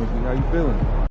Quincy, how you feeling?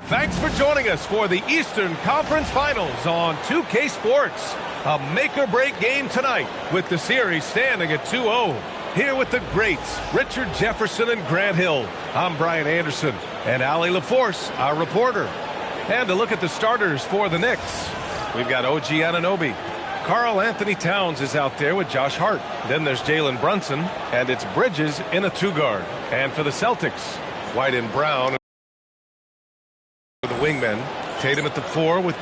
Thanks for joining us for the Eastern Conference Finals on 2K Sports. A make-or-break game tonight with the series standing at 2-0. Here with the greats, Richard Jefferson and Grant Hill. I'm Brian Anderson, and Allie LaForce, our reporter. And to look at the starters for the Knicks, we've got OG Anunoby. Karl Anthony Towns is out there with Josh Hart. Then there's Jalen Brunson, and it's Bridges in a two-guard. And for the Celtics, White and Brown. The wingmen, Tatum at the 4 with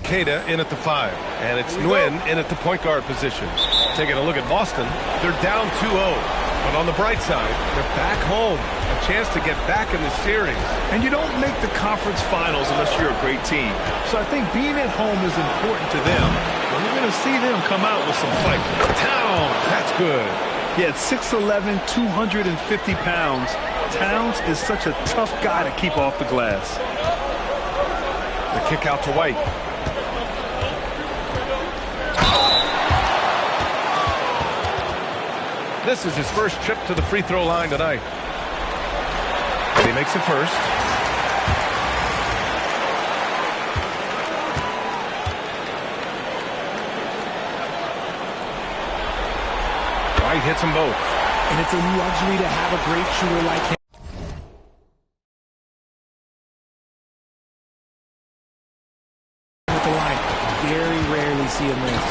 Queta in at the 5. And it's Nguyen in at the point guard position. Taking a look at Boston, they're down 2-0. But on the bright side, they're back home. A chance to get back in the series. And you don't make the conference finals unless you're a great team. So I think being at home is important to them. And we're going to see them come out with some fight. Towns, that's good. Yeah, at 6'11", 250 pounds, Towns is such a tough guy to keep off the glass. The kick out to White. This is his first trip to the free throw line tonight. He makes it first. White hits them both. And it's a luxury to have a great shooter like him. The line. Very rarely see him miss.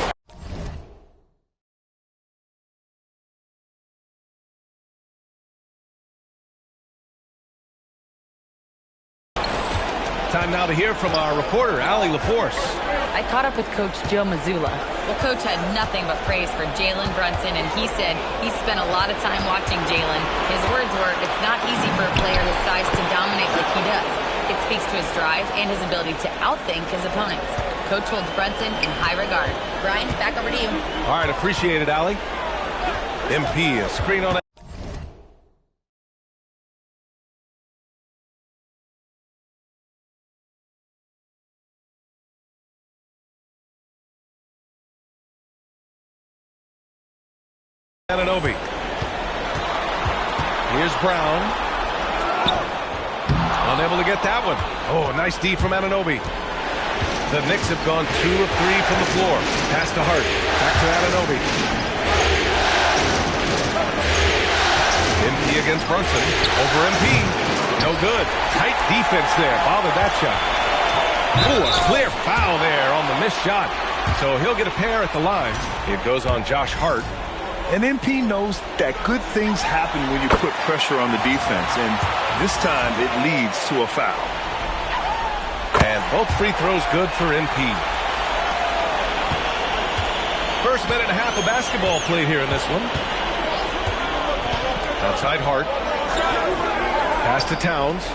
Time now to hear from our reporter, Allie LaForce. I caught up with Coach Joe Mazzulla. Well, Coach had nothing but praise for Jalen Brunson, and he said he spent a lot of time watching Jalen. His words were, it's not easy for a player his size to dominate like he does. It speaks to his drive and his ability to outthink his opponents. Coach holds Brunson in high regard. Brian, back over to you. All right, appreciate it, Allie. MP, a screen on it. Anunoby. Here's Brown. Unable to get that one. Oh, nice D from Anunoby. The Knicks have gone 2 of 3 from the floor. Pass to Hart. Back to Anunoby. MP against Brunson. Over MP. No good. Tight defense there. Bothered that shot. Ooh, a clear foul there on the missed shot. So he'll get a pair at the line. It goes on Josh Hart. And MP knows that good things happen when you put pressure on the defense, and this time it leads to a foul. And both free throws good for MP. First minute and a half of basketball played here in this one. Outside Hart. Pass to Towns.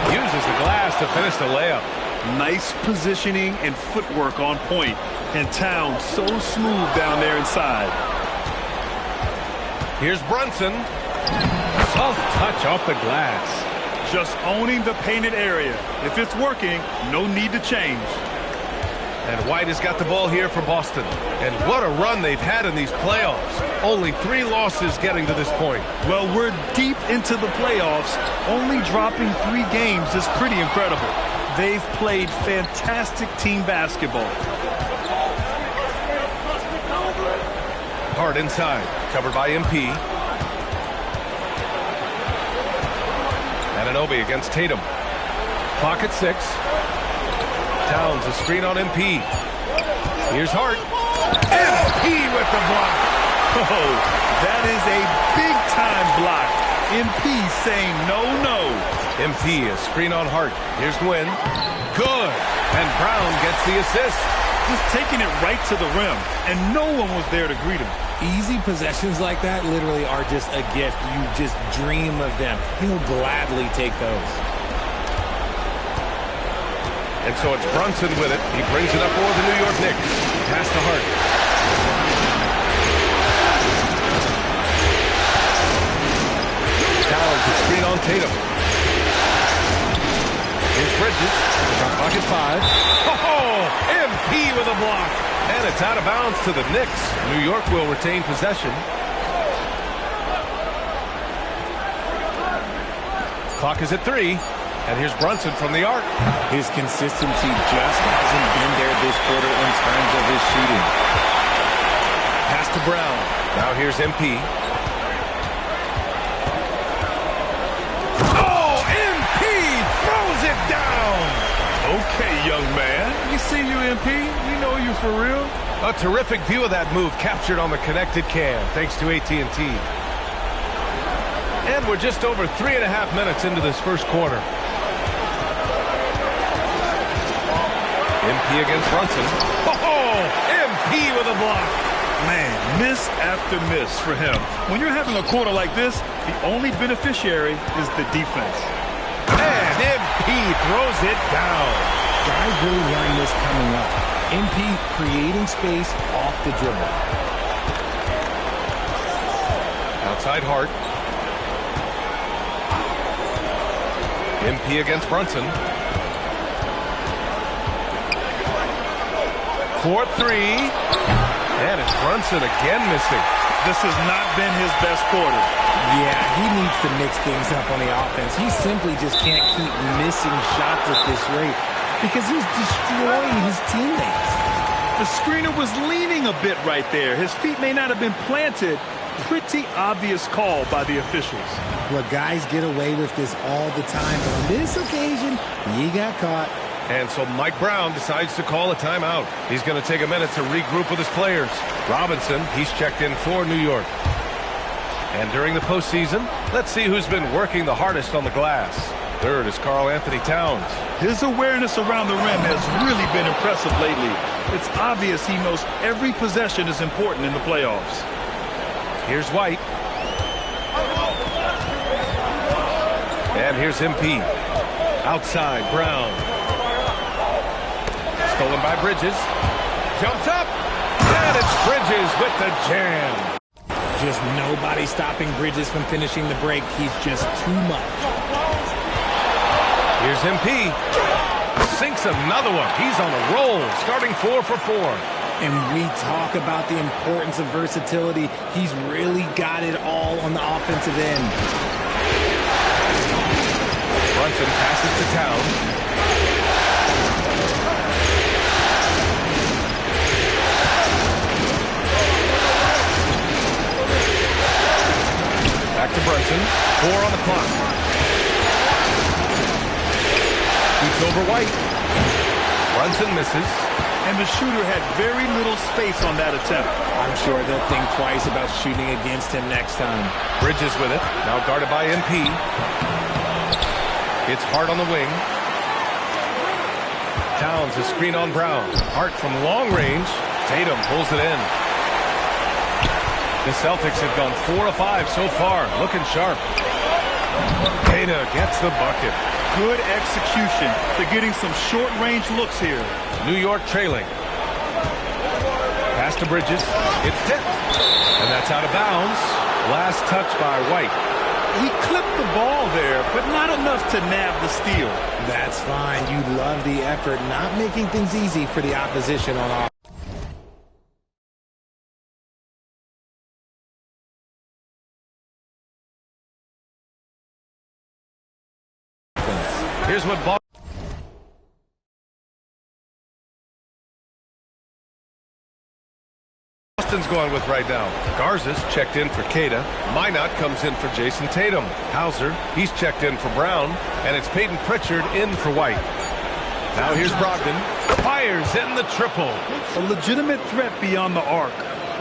Uses the glass to finish the layup. Nice positioning and footwork on point. And Towns so smooth down there inside. Here's Brunson. Soft touch off the glass. Just owning the painted area. If it's working, no need to change. And White has got the ball here for Boston. And what a run they've had in these playoffs. Only 3 losses getting to this point. Well, we're deep into the playoffs. Only dropping 3 games is pretty incredible. They've played fantastic team basketball. Hart inside, covered by MP. Anunoby against Tatum. Clock at 6. Towns a screen on MP. Here's Hart. MP with the block. Oh, that is a big-time block. MP saying no, no. MP a screen on Hart. Here's Gwynn. Good. And Brown gets the assist. Just taking it right to the rim, and no one was there to greet him. Easy possessions like that literally are just a gift. You just dream of them. He'll gladly take those. And so it's Brunson with it. He brings it up for the New York Knicks. Pass to Hart. Towns a screen on Tatum. Here's Bridges. Shot clock at 5. Oh, MP with a block. And it's out of bounds to the Knicks. New York will retain possession. Clock is at 3. And here's Brunson from the arc. His consistency just hasn't been there this quarter in terms of his shooting. Pass to Brown. Now here's MP. Oh, MP throws it down. Okay, young man. We see you, MP. We know you for real. A terrific view of that move captured on the connected cam, thanks to AT&T. And we're just over 3.5 minutes into this first quarter. MP against Brunson. Oh, MP with a block. Man, miss after miss for him. When you're having a quarter like this, the only beneficiary is the defense. And MP throws it down. Guys really learned this coming up. MP creating space off the dribble. Outside Hart. MP against Brunson. 4-3. And it's Brunson again missing. This has not been his best quarter. Yeah, he needs to mix things up on the offense. He simply just can't keep missing shots at this rate because he's destroying his teammates. The screener was leaning a bit right there. His feet may not have been planted. Pretty obvious call by the officials. Look, guys get away with this all the time, but on this occasion, he got caught. And so Mike Brown decides to call a timeout. He's going to take a minute to regroup with his players. Robinson, he's checked in for New York. And during the postseason, let's see who's been working the hardest on the glass. Third is Karl-Anthony Towns. His awareness around the rim has really been impressive lately. It's obvious he knows every possession is important in the playoffs. Here's White. And here's MP. Outside, Brown. Stolen by Bridges. Jumps up. And it's Bridges with the jam. Just nobody stopping Bridges from finishing the break. He's just too much. Here's MP. Sinks another one. He's on a roll, starting 4 for 4. And we talk about the importance of versatility. He's really got it all on the offensive end. Brunson passes to Towns. Back to Brunson. 4 on the clock. Shoots over White. Brunson misses. And the shooter had very little space on that attempt. I'm sure they'll think twice about shooting against him next time. Bridges with it. Now guarded by MP. It's Hart on the wing. Towns a screen on Brown. Hart from long range. Tatum pulls it in. The Celtics have gone 4 of 5 so far. Looking sharp. Tatum gets the bucket. Good execution. They're getting some short-range looks here. New York trailing. Pass to Bridges. It's tipped. And that's out of bounds. Last touch by White. He clipped the ball there, but not enough to nab the steal. That's fine. You love the effort, not making things easy for the opposition on offense. Here's what Boston's going with right now. Garza's checked in for Queta. Minot comes in for Jason Tatum. Hauser, he's checked in for Brown. And it's Peyton Pritchard in for White. Now here's Brogdon. Fires in the triple. A legitimate threat beyond the arc.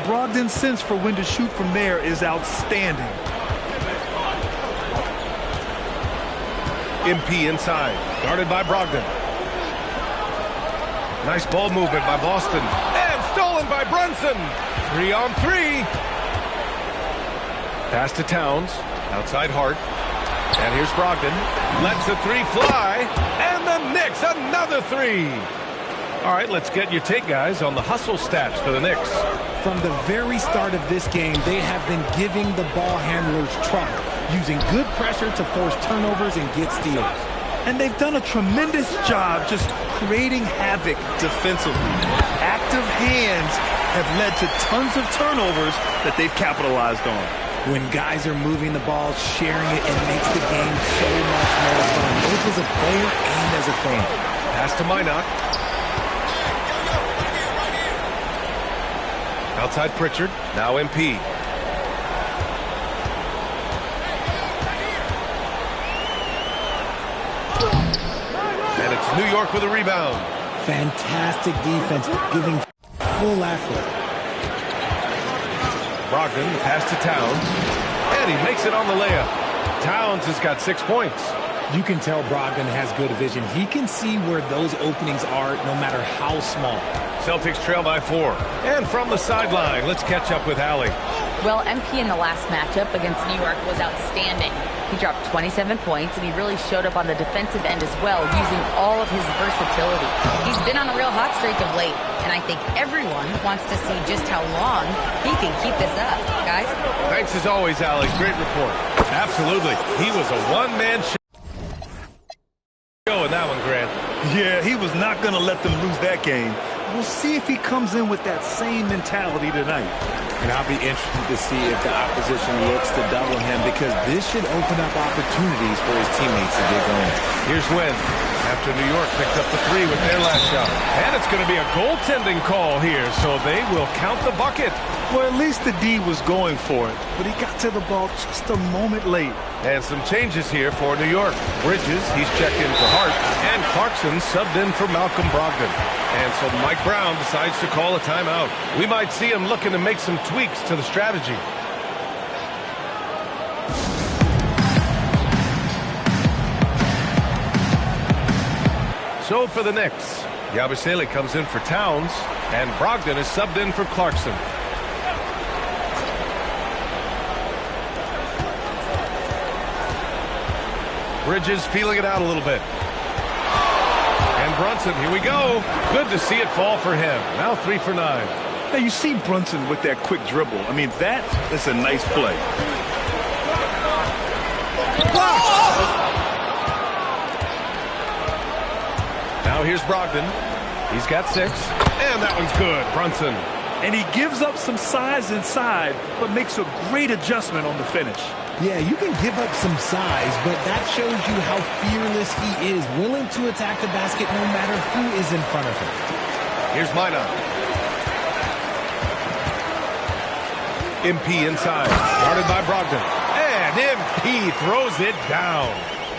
Brogdon's sense for when to shoot from there is outstanding. MP inside, guarded by Brogdon. Nice ball movement by Boston. And stolen by Brunson. 3-on-3. Pass to Towns. Outside Hart. And here's Brogdon. Lets the three fly. And the Knicks, another three. All right, let's get your take, guys, on the hustle stats for the Knicks. From the very start of this game, they have been giving the ball handlers trouble, using good pressure to force turnovers and get steals. And they've done a tremendous job just creating havoc defensively. Active hands have led to tons of turnovers that they've capitalized on. When guys are moving the ball, sharing it, it makes the game so much more fun, both as a player and as a fan. Pass to Minot. Outside Pritchard, now MP. And it's New York with a rebound. Fantastic defense, giving full effort. Brogdon, the pass to Towns. And he makes it on the layup. Towns has got 6 points. You can tell Brogdon has good vision. He can see where those openings are no matter how small. Celtics trail by 4. And from the sideline, let's catch up with Allie. Well, MP in the last matchup against New York was outstanding. He dropped 27 points, and he really showed up on the defensive end as well, using all of his versatility. He's been on a real hot streak of late, and I think everyone wants to see just how long he can keep this up. Guys? Thanks as always, Allie. Great report. Absolutely. He was a one-man show in that one, Grant. Yeah, he was not going to let them lose that game. We'll see if he comes in with that same mentality tonight. And I'll be interested to see if the opposition looks to double him, because this should open up opportunities for his teammates to get going. Here's Wynn after New York picked up the three with their last shot. And it's going to be a goaltending call here, so they will count the bucket. Well, at least the D was going for it, but he got to the ball just a moment late. And some changes here for New York. Bridges, he's checked in for Hart, and Clarkson subbed in for Malcolm Brogdon. And so Mike Brown decides to call a timeout. We might see him looking to make some tweaks to the strategy. So for the Knicks, Yabusele comes in for Towns, and Brogdon is subbed in for Clarkson. Bridges feeling it out a little bit. And Brunson, here we go. Good to see it fall for him. Now 3 for 9. Now you see Brunson with that quick dribble. I mean, that is a nice play. Now here's Brogdon. He's got 6. And that one's good. Brunson. And he gives up some size inside, but makes a great adjustment on the finish. Yeah, you can give up some size, but that shows you how fearless he is, willing to attack the basket no matter who is in front of him. Here's Minot. MP inside, guarded by Brogdon. And MP throws it down.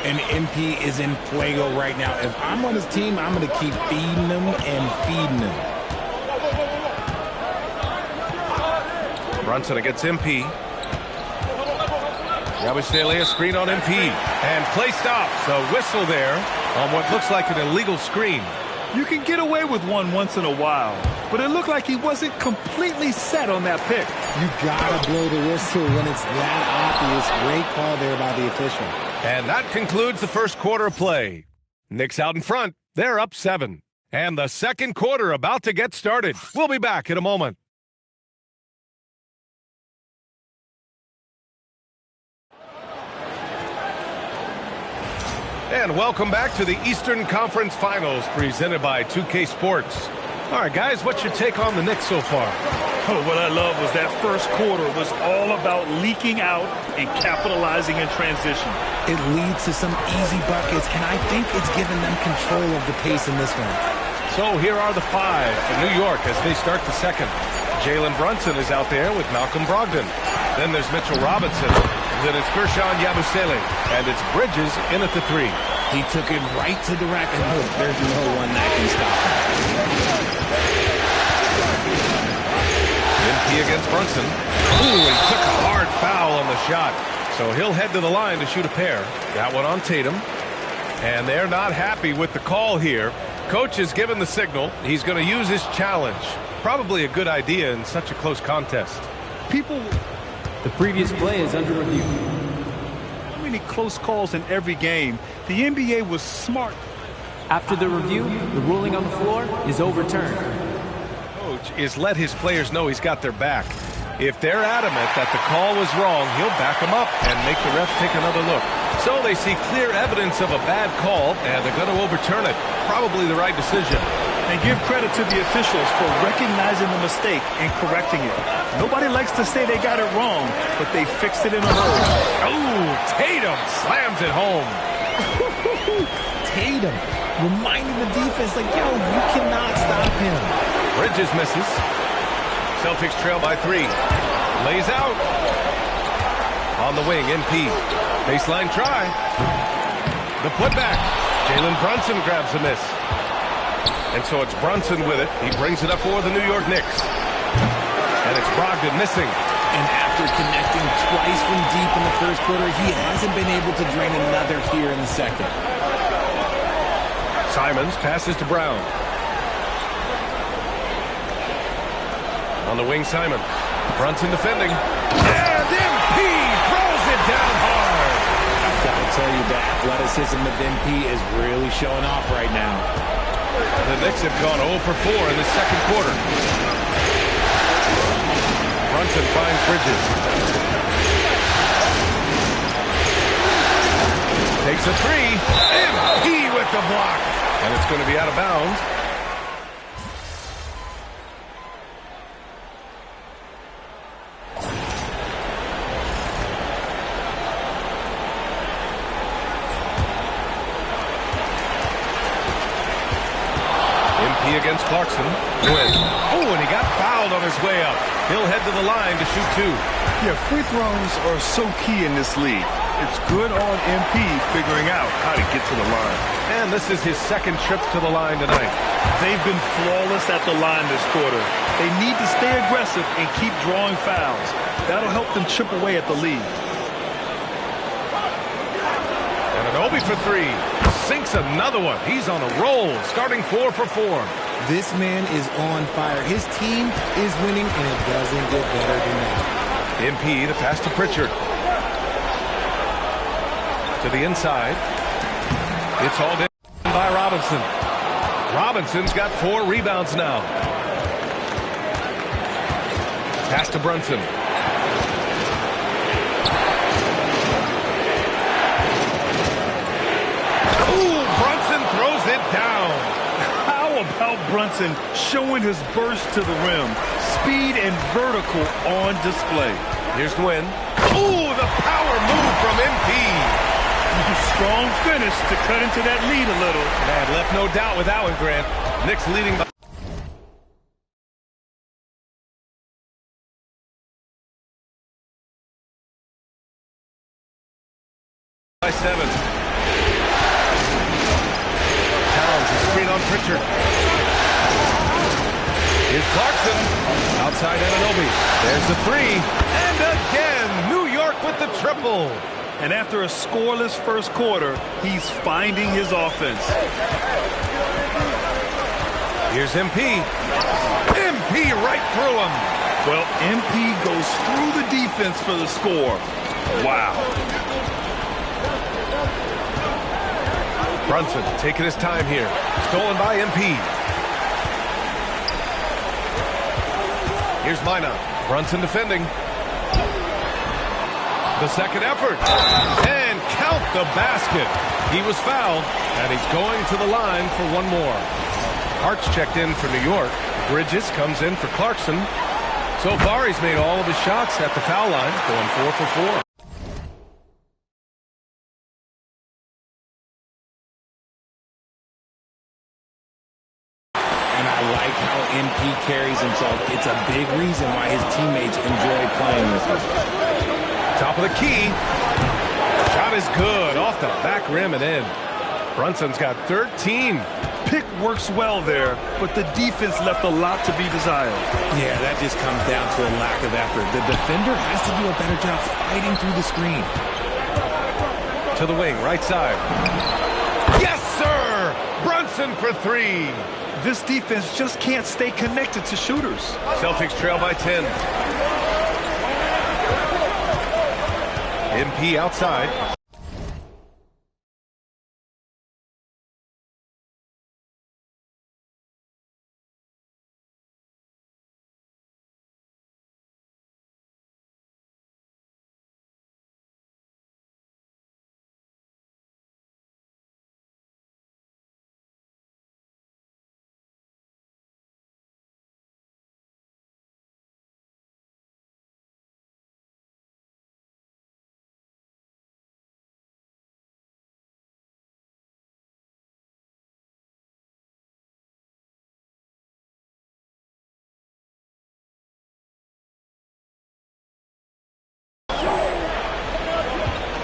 And MP is in fuego right now. If I'm on his team, I'm going to keep feeding him and feeding him. Brunson against MP. Yabusele, a screen on MP. And play stops. A whistle there on what looks like an illegal screen. You can get away with one once in a while, but it looked like he wasn't completely set on that pick. You gotta blow the whistle when it's that obvious. Great call there by the official. And that concludes the first quarter of play. Knicks out in front. They're up 7. And the second quarter about to get started. We'll be back in a moment. And welcome back to the Eastern Conference Finals presented by 2K Sports. All right, guys, what's your take on the Knicks so far? Oh, what I love was that first quarter was all about leaking out and capitalizing in transition. It leads to some easy buckets, and I think it's given them control of the pace in this one. So here are the five for New York as they start the second. Jalen Brunson is out there with Malcolm Brogdon. Then there's Mitchell Robinson. Then it's Guerschon Yabusele. And it's Bridges in at the three. He took it right to the rack, and look, there's no one that can stop him. MP against Brunson. Ooh, he took a hard foul on the shot. So he'll head to the line to shoot a pair. That one on Tatum. And they're not happy with the call here. Coach has given the signal. He's going to use his challenge. Probably a good idea in such a close contest. The previous play is under review. So many close calls in every game. The NBA was smart. After the review, the ruling on the floor is overturned. Coach is let his players know he's got their back. If they're adamant that the call was wrong, he'll back them up and make the refs take another look. So they see clear evidence of a bad call, and they're going to overturn it. Probably the right decision. And give credit to the officials for recognizing the mistake and correcting it. Nobody likes to say they got it wrong, but they fixed it in a hurry. Oh, Tatum slams it home. Tatum reminding the defense, like, yo, you cannot stop him. Bridges misses. Celtics trail by 3. Lays out. On the wing, MP. Baseline try. The putback. Jalen Brunson grabs the miss. And so it's Brunson with it. He brings it up for the New York Knicks. And it's Brogdon missing. And after connecting twice from deep in the first quarter, he hasn't been able to drain another here in the second. Simons passes to Brown. On the wing, Simons. Brunson defending. And MP throws it down hard. I've got to tell you, the athleticism of MP is really showing off right now. The Knicks have gone 0 for 4 in the second quarter. Brunson finds Bridges. Takes a three. MP with the block. And it's going to be out of bounds. Against Clarkson. Win. Oh, and he got fouled on his way up. He'll head to the line to shoot 2. Yeah, free throws are so key in this league. It's good on MP figuring out how to get to the line. And this is his second trip to the line tonight. They've been flawless at the line this quarter. They need to stay aggressive and keep drawing fouls. That'll help them chip away at the lead. And Anunoby for 3. Sinks another one. He's on a roll, starting 4 for 4. This man is on fire. His team is winning, and it doesn't get better than that. MP, the pass to Pritchard. To the inside. It's hauled in by Robinson. Robinson's got 4 rebounds now. Pass to Brunson. Ooh, Brunson throws it down. How about Brunson showing his burst to the rim? Speed and vertical on display. Here's the win. Ooh, the power move from MP. Strong finish to cut into that lead a little. Man, left no doubt with that one, Grant. Knicks leading by 7. Towns, a screen on Pritchard. Here's Clarkson. Outside Anunoby. There's the 3. And again, New York with the triple. And after a scoreless first quarter, he's finding his offense. Here's MP. MP right through him. Well, MP goes through the defense for the score. Wow. Brunson taking his time here. Stolen by MP. Here's Minot. Brunson defending. The second effort. And count the basket. He was fouled, and he's going to the line for one more. Hart's checked in for New York. Bridges comes in for Clarkson. So far, he's made all of his shots at the foul line, going 4 for 4. And I like how MP carries himself. It's a big reason why his teammates enjoy playing with him. Top of the key. Shot is good. Off the back rim and in. Brunson's got 13. Pick works well there, but the defense left a lot to be desired. Yeah, that just comes down to a lack of effort. The defender has to do a better job fighting through the screen. To the wing, right side. Yes, sir! Brunson for 3. This defense just can't stay connected to shooters. Celtics trail by 10. MP outside.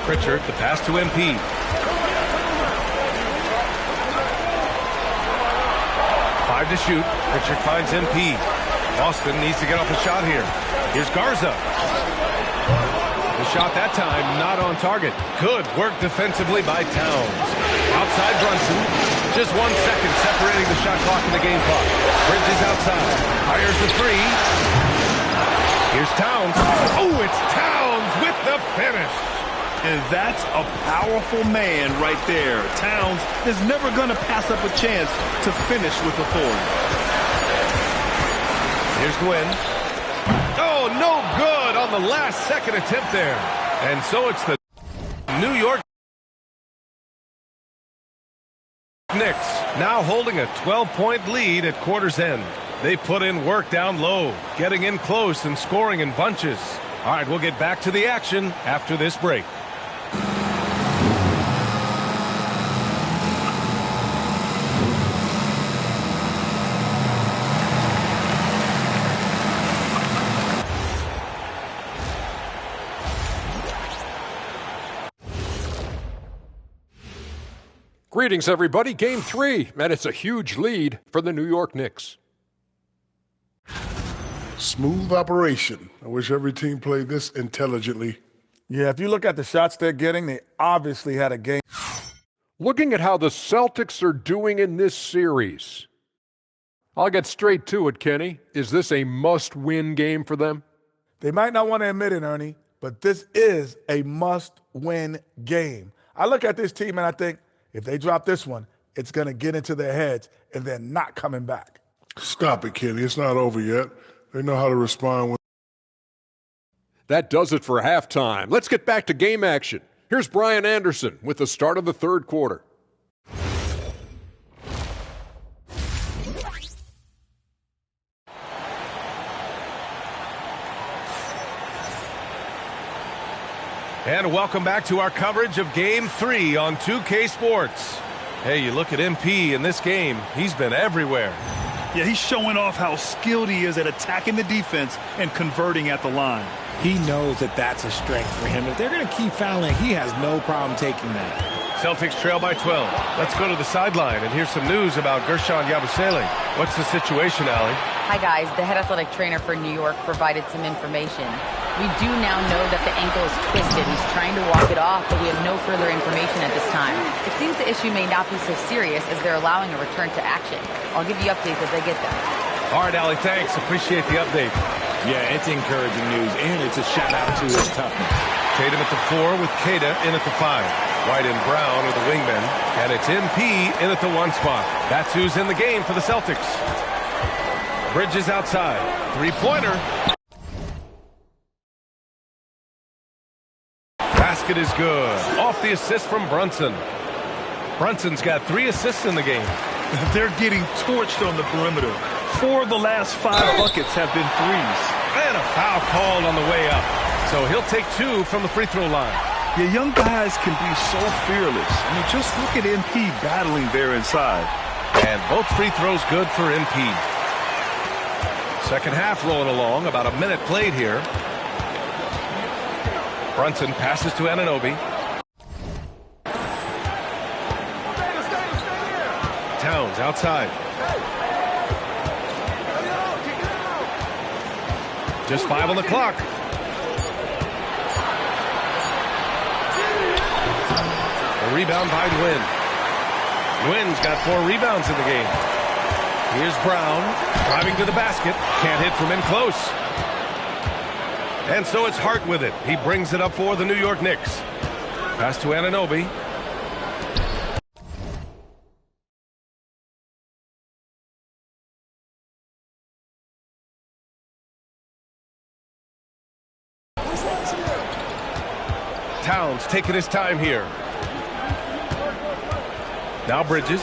Pritchard, the pass to MP. 5 to shoot. Pritchard finds MP. Boston needs to get off a shot here. Here's Garza. The shot that time not on target. Good work defensively by Towns. Outside Brunson. Just 1 second separating the shot clock and the game clock. Bridges outside. Fires the 3. Here's Towns. Oh, it's Towns with the finish. And that's a powerful man right there. Towns is never going to pass up a chance to finish with authority. Here's Gwynn. Oh, no good on the last second attempt there. And so it's the New York Knicks now holding a 12-point lead at quarter's end. They put in work down low, getting in close and scoring in bunches. All right, we'll get back to the action after this break. Greetings, everybody. Game 3, and it's a huge lead for the New York Knicks. Smooth operation. I wish every team played this intelligently. Yeah, if you look at the shots they're getting, they obviously had a game. Looking at how the Celtics are doing in this series, I'll get straight to it, Kenny. Is this a must-win game for them? They might not want to admit it, Ernie, but this is a must-win game. I look at this team and I think, if they drop this one, it's going to get into their heads and they're not coming back. Stop it, Kenny. It's not over yet. They know how to respond when. That does it for halftime. Let's get back to game action. Here's Brian Anderson with the start of the third quarter. And welcome back to our coverage of Game 3 on 2K Sports. Hey, you look at MP in this game, he's been everywhere. Yeah, he's showing off how skilled he is at attacking the defense and converting at the line. He knows that that's a strength for him. If they're going to keep fouling, he has no problem taking that. Celtics trail by 12. Let's go to the sideline and hear some news about Guerschon Yabusele. What's the situation, Allie? Hi, guys. The head athletic trainer for New York provided some information. We do now know that the ankle is twisted. He's trying to walk it off, but we have no further information at this time. It seems the issue may not be so serious as they're allowing a return to action. I'll give you updates as I get them. All right, Allie, thanks. Appreciate the update. Yeah, it's encouraging news, and it's a shout-out to his toughness. Tatum at the 4 with Queta in at the 5. White and Brown are the wingmen, and it's MP in at the 1 spot. That's who's in the game for the Celtics. Bridges outside. Three-pointer. Basket is good. Off the assist from Brunson. Brunson's got 3 assists in the game. They're getting torched on the perimeter. 4 of the last 5 buckets have been threes. And a foul called on the way up. So he'll take 2 from the free throw line. Your young guys can be so fearless. I mean, just look at MP battling there inside. And both free throws good for MP. Second half rolling along. About a minute played here. Brunson passes to Anunoby. Towns outside. Just 5 on the clock. A rebound by Nguyen. Nguyen's got 4 rebounds in the game. Here's Brown driving to the basket. Can't hit from in close. And so it's Hart with it. He brings it up for the New York Knicks. Pass to Anunoby. Towns taking his time here. Now Bridges.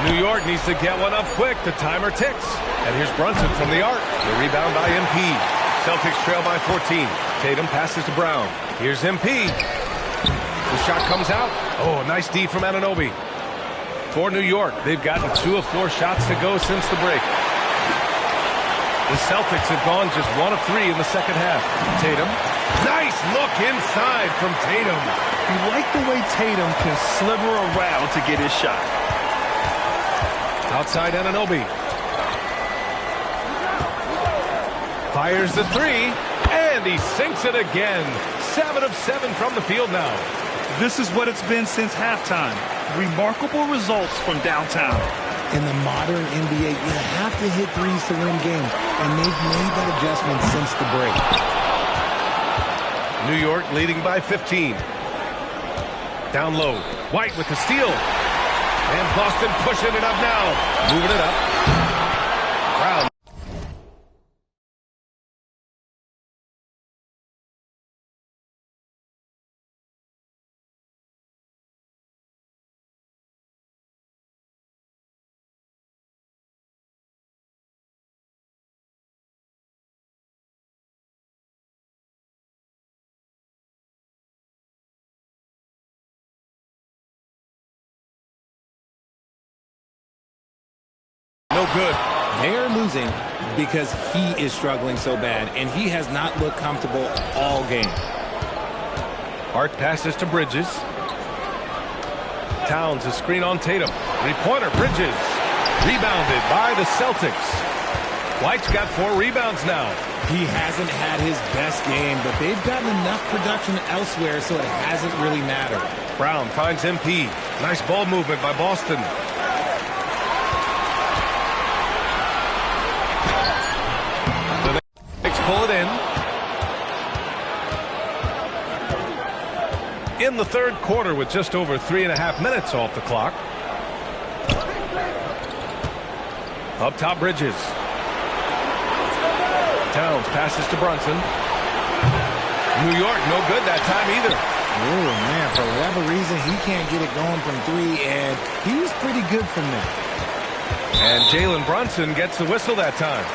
New York needs to get one up quick. The timer ticks. And here's Brunson from the arc. The rebound by MP. Celtics trail by 14. Tatum passes to Brown. Here's MP. The shot comes out. Oh, nice D from Anunoby. For New York, they've gotten 2 of 4 shots to go since the break. The Celtics have gone just 1 of 3 in the second half. Tatum. Nice look inside from Tatum. You like the way Tatum can sliver around to get his shot. Outside Anunoby. Fires the 3, and he sinks it again. 7 of 7 from the field now. This is what it's been since halftime. Remarkable results from downtown. In the modern NBA, you have to hit threes to win games, and they've made that adjustment since the break. New York leading by 15. Down low. White with the steal. And Boston pushing it up now. Moving it up. Brown. No good. They are losing because he is struggling so bad, and he has not looked comfortable all game. Hart passes to Bridges. Towns a screen on Tatum. 3-pointer, Bridges. Rebounded by the Celtics. White's got 4 rebounds now. He hasn't had his best game, but they've gotten enough production elsewhere, so it hasn't really mattered. Brown finds MP. Nice ball movement by Boston. Pull it in the third quarter with just over 3.5 minutes off the clock. Up top, Bridges. Towns passes to Brunson. New York, no good that time either. Oh, man, for whatever reason, he can't get it going from 3, and he was pretty good from there. And Jalen Brunson gets the whistle that time.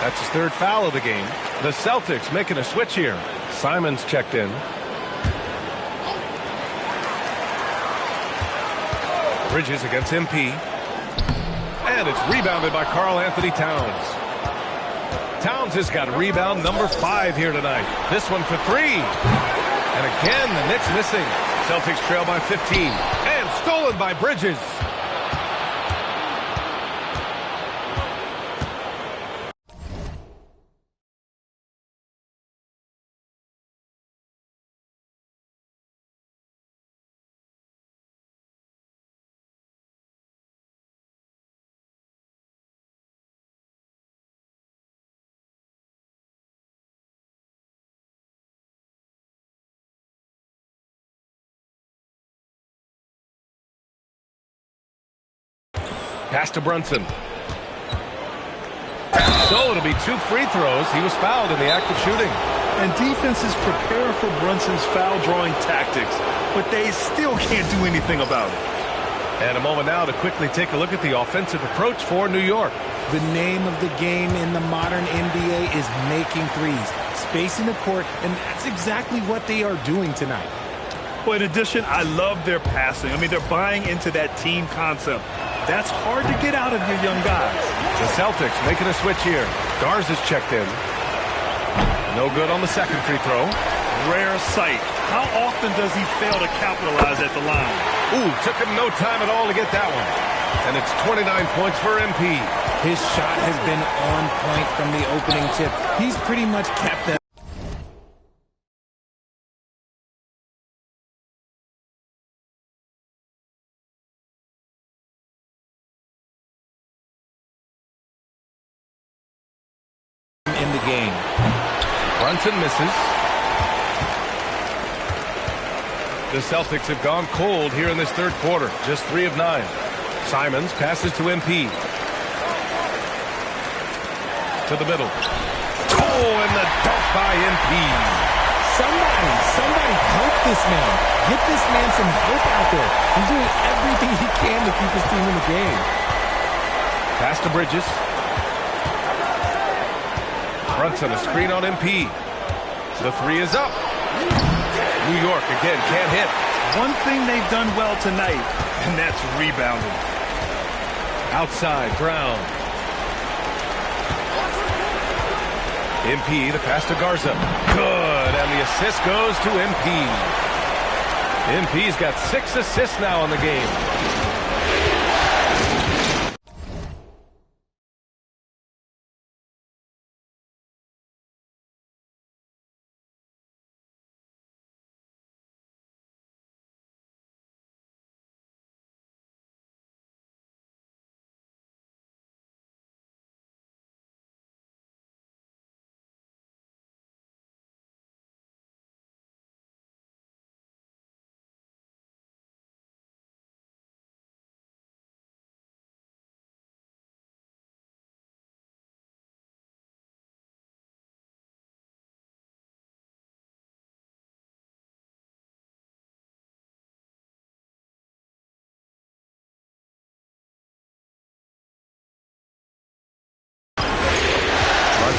That's his 3rd foul of the game. The Celtics making a switch here. Simons checked in. Bridges against MP. And it's rebounded by Karl-Anthony Towns. Towns has got rebound number 5 here tonight. This one for 3. And again, the Knicks missing. Celtics trail by 15. And stolen by Bridges. Pass to Brunson. So it'll be 2 free throws. He was fouled in the act of shooting. And defenses prepare for Brunson's foul-drawing tactics, but they still can't do anything about it. And a moment now to quickly take a look at the offensive approach for New York. The name of the game in the modern NBA is making threes, spacing the court, and that's exactly what they are doing tonight. Well, in addition, I love their passing. I mean, they're buying into that team concept. That's hard to get out of your young guys. The Celtics making a switch here. Garza's checked in. No good on the second free throw. Rare sight. How often does he fail to capitalize at the line? Ooh, took him no time at all to get that one. And it's 29 points for MP. His shot has been on point from the opening tip. He's pretty much kept them in the game. Brunson misses. The Celtics have gone cold here in this third quarter. Just 3 of 9. Simons passes to MP. To the middle. Oh, and the dunk by MP. Somebody help this man. Get this man some help out there. He's doing everything he can to keep his team in the game. Pass to Bridges. Brunson, a screen on MP. The 3 is up. New York again can't hit. One thing they've done well tonight, and that's rebounding. Outside, Brown. MP, the pass to Garza. Good, and the assist goes to MP. MP's got 6 assists now in the game.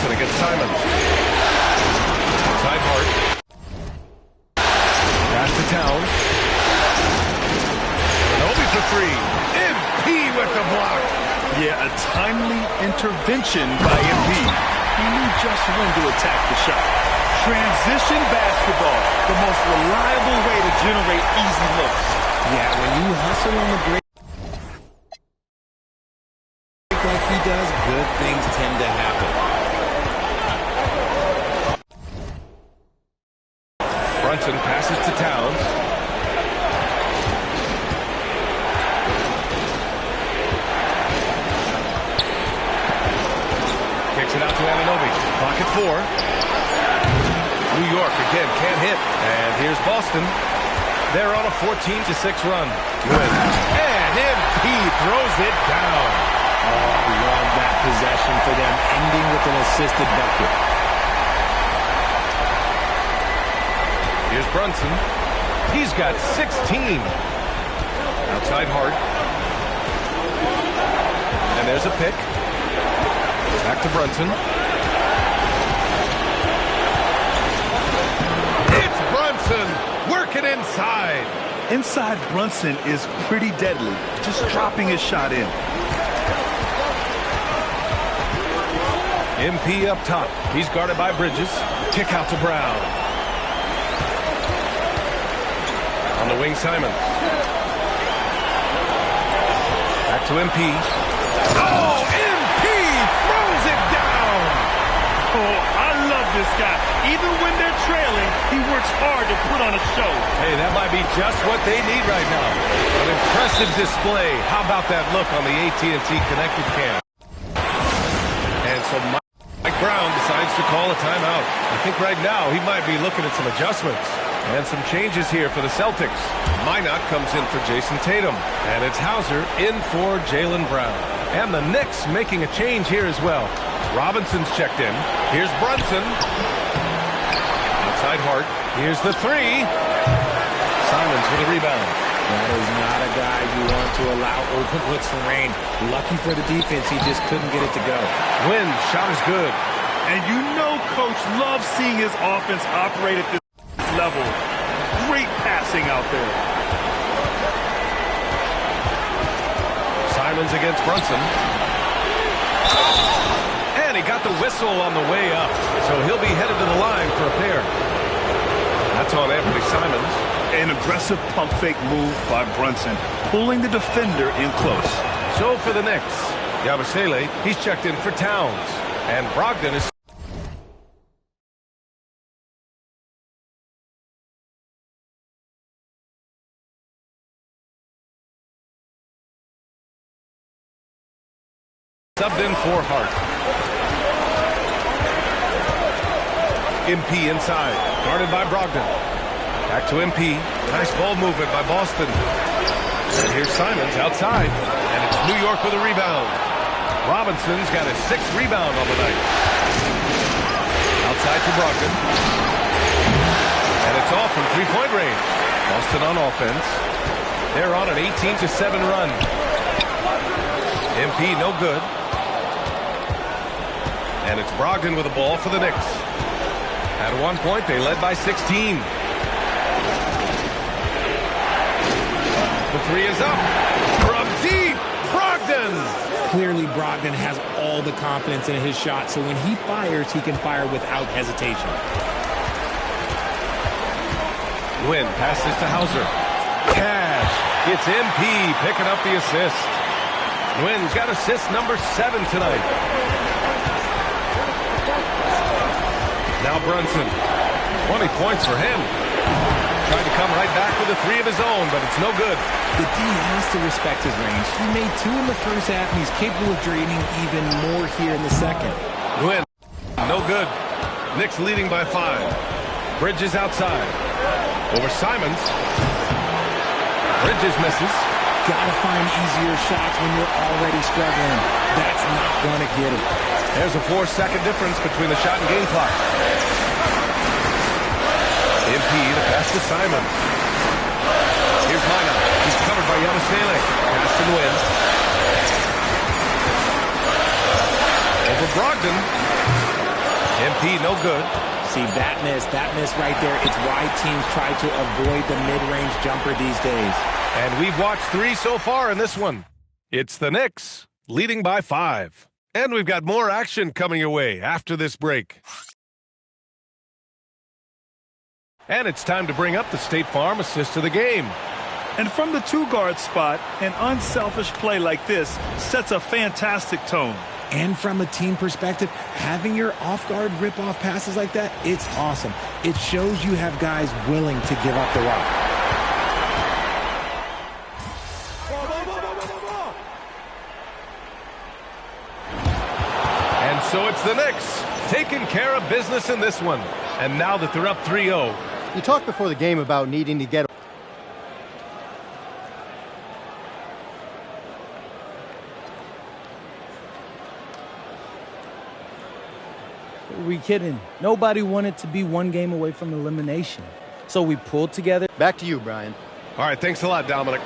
Against Simons. Side Hart. Pass to Towns. Obi for 3. MP with the block. Yeah, a timely intervention by MP. He knew just when to attack the shot. Transition basketball, the most reliable way to generate easy looks. Yeah, when you hustle on the break like he does, good things tend to happen. Brunson passes to Towns. Kicks it out to Anunoby. Clock at 4. New York again can't hit. And here's Boston. They're on a 14-6 run. Good. And MP throws it down. Oh, I love that possession for them, ending with an assisted bucket. Here's Brunson. He's got 16. Outside Hart. And there's a pick. Back to Brunson. It's Brunson working inside. Inside Brunson is pretty deadly, just dropping his shot in. MP up top. He's guarded by Bridges. Kick out to Brown. On the wing, Simons. Back to MP. Oh, MP throws it down. Oh, I love this guy. Even when they're trailing, he works hard to put on a show. Hey, that might be just what they need right now. An impressive display. How about that look on the AT&T Connected Cam? And so Mike Brown decides to call a timeout. I think right now he might be looking at some adjustments. And some changes here for the Celtics. Minot comes in for Jason Tatum. And it's Hauser in for Jaylen Brown. And the Knicks making a change here as well. Robinson's checked in. Here's Brunson. outside Hart. Here's the three. Simons with a rebound. That is not a guy you want to allow open looks from Rain. Lucky for the defense, he just couldn't get it to go. Win, shot is good. And you know Coach loves seeing his offense operate at this level. Great passing out there. Simons against Brunson. And he got the whistle on the way up. So he'll be headed to the line for a pair. That's on Anthony Simons. An aggressive pump fake move by Brunson, pulling the defender in close. So for the Knicks, Yabusele, he's checked in for Towns. And Brogdon is subbed in for Hart. MP inside, guarded by Brogdon. Back to MP. Nice ball movement by Boston. And here's Simons outside. And it's New York with a rebound. Robinson's got his 6th rebound on the night. Outside to Brogdon. And it's off from three-point range. Boston on offense. They're on an 18-7 run. MP no good. And it's Brogdon with the ball for the Knicks. At one point, they led by 16. The three is up. From deep, Brogdon! Clearly, Brogdon has all the confidence in his shot, so when he fires, he can fire without hesitation. Nguyen passes to Hauser. Cash. It's MP picking up the assist. Nguyen's got assist number 7 tonight. Now Brunson. 20 points for him. Trying to come right back with a 3 of his own, but it's no good. The D has to respect his range. He made 2 in the first half, and he's capable of draining even more here in the second. Nguyen, no good. Knicks leading by 5. Bridges outside. Over Simons. Bridges misses. Gotta find easier shots when you're already struggling. That's not gonna get it. There's a 4-second difference between the shot and game clock. MP, the pass to Simons. Here's Mina. He's covered by Yabusele. Pass to Nguyen. Over Brogdon. MP, no good. See, that miss right there, it's why teams try to avoid the mid-range jumper these days. And we've watched 3 so far in this one. It's the Knicks, leading by 5. And we've got more action coming your way after this break. And it's time to bring up the State Farm assist of the game. And from the 2-guard spot, an unselfish play like this sets a fantastic tone. And from a team perspective, having your off-guard rip-off passes like that, it's awesome. It shows you have guys willing to give up the rock. And so it's the Knicks taking care of business in this one. And now that they're up 3-0. You talked before the game about needing to get... Are we kidding? Nobody wanted to be 1 game away from elimination. So we pulled together. Back to you, Brian. All right, thanks a lot, Dominic.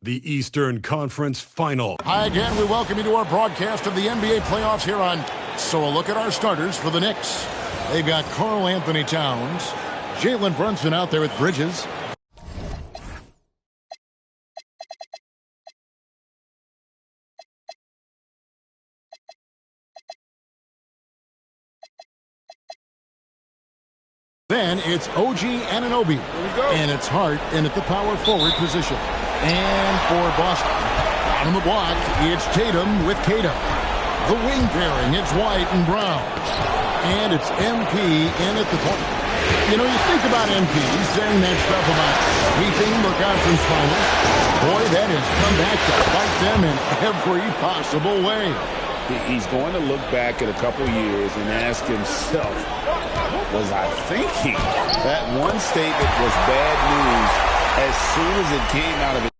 the Eastern Conference Final. Hi again. We welcome you to our broadcast of the NBA playoffs here on So a Look at our starters for the Knicks. They've got Karl Anthony Towns, Jalen Brunson out there with Bridges. Then it's OG Anunoby. And it's Hart in at the power forward position. And for Boston, on the block, it's Tatum with Tatum. The wing pairing, it's White and Brown. And it's MP in at the point. You know, you think about MP saying that stuff about sweeping the conference finals. Boy, that has come back to fight them in every possible way. He's going to look back at a couple years and ask himself, what was I thinking? That one statement was bad news as soon as it came out of his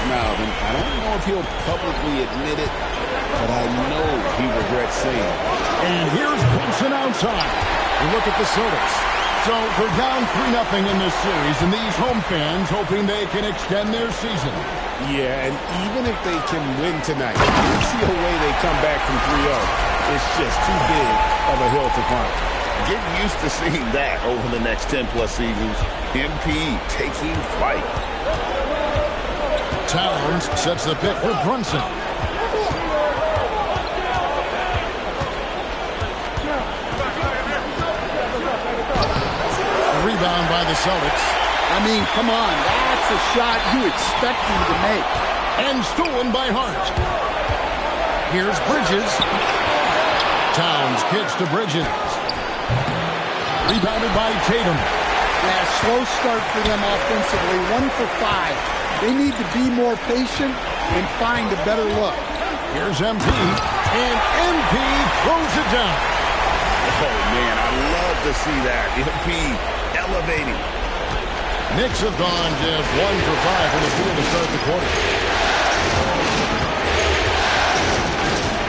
mouth. And I don't know if he'll publicly admit it, but I know he regrets saying it. And here's Brunson outside. You look at the Celtics. So they're down 3-0 in this series, and these home fans hoping they can extend their season. Yeah, and even if they can win tonight, you see a way they come back from 3-0. It's just too big of a hill to climb. Get used to seeing that over the next 10-plus seasons. MP taking flight. Towns sets the pick for Brunson. Rebound by the Celtics. I mean, come on. That's a shot you expect him to make. And stolen by Hart. Here's Bridges. Towns kicks to Bridges. Rebounded by Tatum. Yeah, slow start for them offensively. 1 for 5. They need to be more patient and find a better look. Here's MP. And MP throws it down. Oh, man, I love to see that. MP elevating. Knicks have gone just 1 for 5 from the field to start the quarter.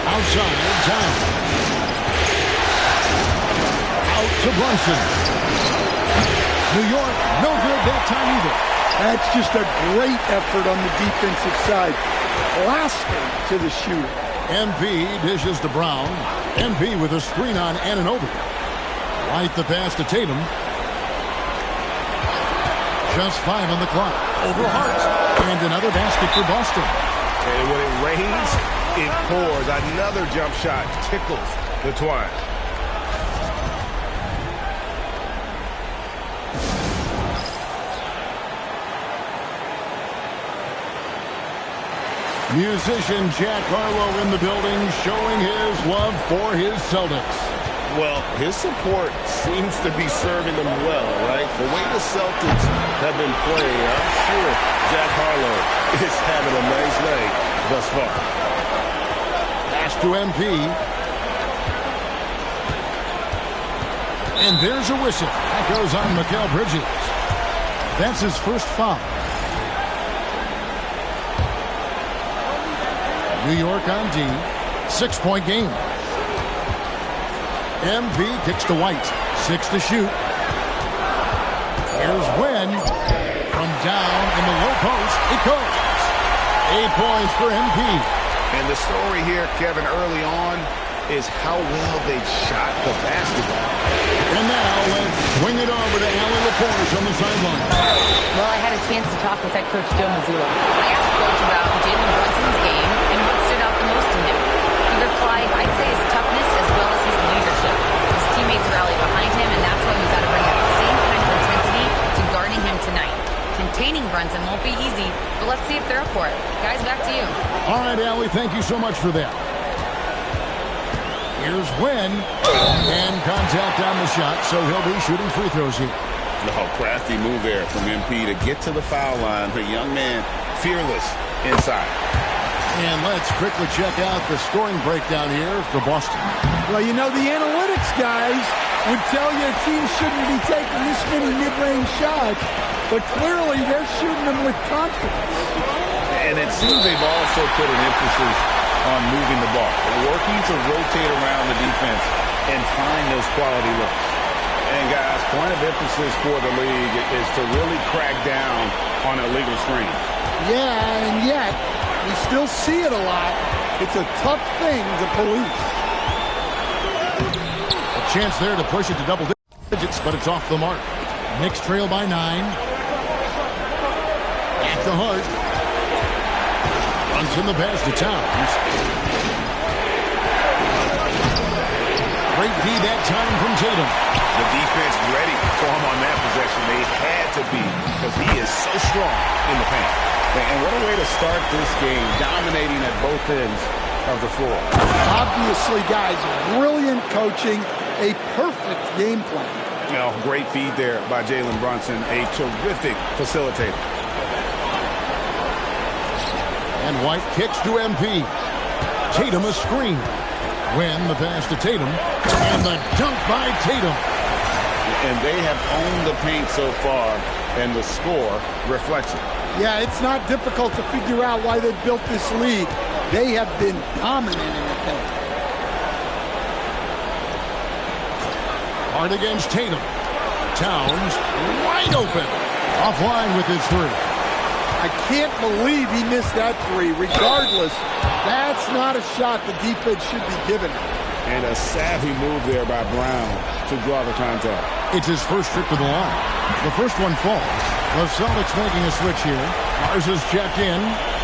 Outside, Towns. Out to Brunson. New York, no good that time either. That's just a great effort on the defensive side. Blasting to the shooter. MP dishes to Brown. MP with a screen on Anunoby. Right the pass to Tatum. Just 5 on the clock. Over Hart. And another basket for Boston. And when it rains, it pours. Another jump shot tickles the twine. Musician Jack Harlow in the building showing his love for his Celtics. Well, his support seems to be serving them well, right? The way the Celtics have been playing, I'm sure Jack Harlow is having a nice night thus far. Pass to MP. And there's a whistle. That goes on Mikal Bridges. That's his first foul. New York on D. 6-point game. MP kicks to White. 6 to shoot. Here's Wynn. From down in the low post, it goes. 8 points for MP. And the story here, Kevin, early on is how well they shot the basketball. And now let's swing it over to Allie LaForge on the sideline. Well, I had a chance to talk with head coach Joe Mazzulla. I asked Coach about Jalen Brunson's game and what stood out the most to him. He replied, I'd say his toughness as well as his leadership. His teammates rally behind him, and that's why we've got to bring that same kind of intensity to guarding him tonight. Containing Brunson won't be easy, but let's see if they're up for it. Guys, back to you. All right, Allie, thank you so much for that. Here's Wynn. And contact on the shot, so he'll be shooting free throws here. Oh, crafty move there from MP to get to the foul line. The young man, fearless inside. And let's quickly check out the scoring breakdown here for Boston. Well, you know, the analytics guys would tell you a team shouldn't be taking this many mid-range shots, but clearly they're shooting them with confidence. And it seems they've also put an emphasis on moving the ball, working to rotate around the defense and find those quality looks. point of emphasis for the league is to really crack down on illegal screens. Yeah, and yet we still see it a lot. It's a tough thing to police. A chance there to push it to double digits, but it's off the mark. Knicks trail by 9. At the heart. Runs in the pass to Towns. Great D that time from Tatum. The defense ready for him on that possession. They had to be, because he is so strong in the paint. And what a way to start this game, dominating at both ends of the floor. Obviously, guys, brilliant coaching, a perfect game plan. Great feed there by Jalen Brunson, a terrific facilitator. And White kicks to MP. Tatum a screen. Win the pass to Tatum. And the dunk by Tatum. And they have owned the paint so far, and the score reflects it. Yeah, it's not difficult to figure out why they built this league. They have been dominant in the paint. Hard against Tatum. Towns wide open. Offline with his three. I can't believe he missed that three. Regardless, that's not a shot the defense should be giving him. And a savvy move there by Brown to draw the contact. It's his first trip to the line. The first one falls. The Celtics making a switch here. Mars is checked in.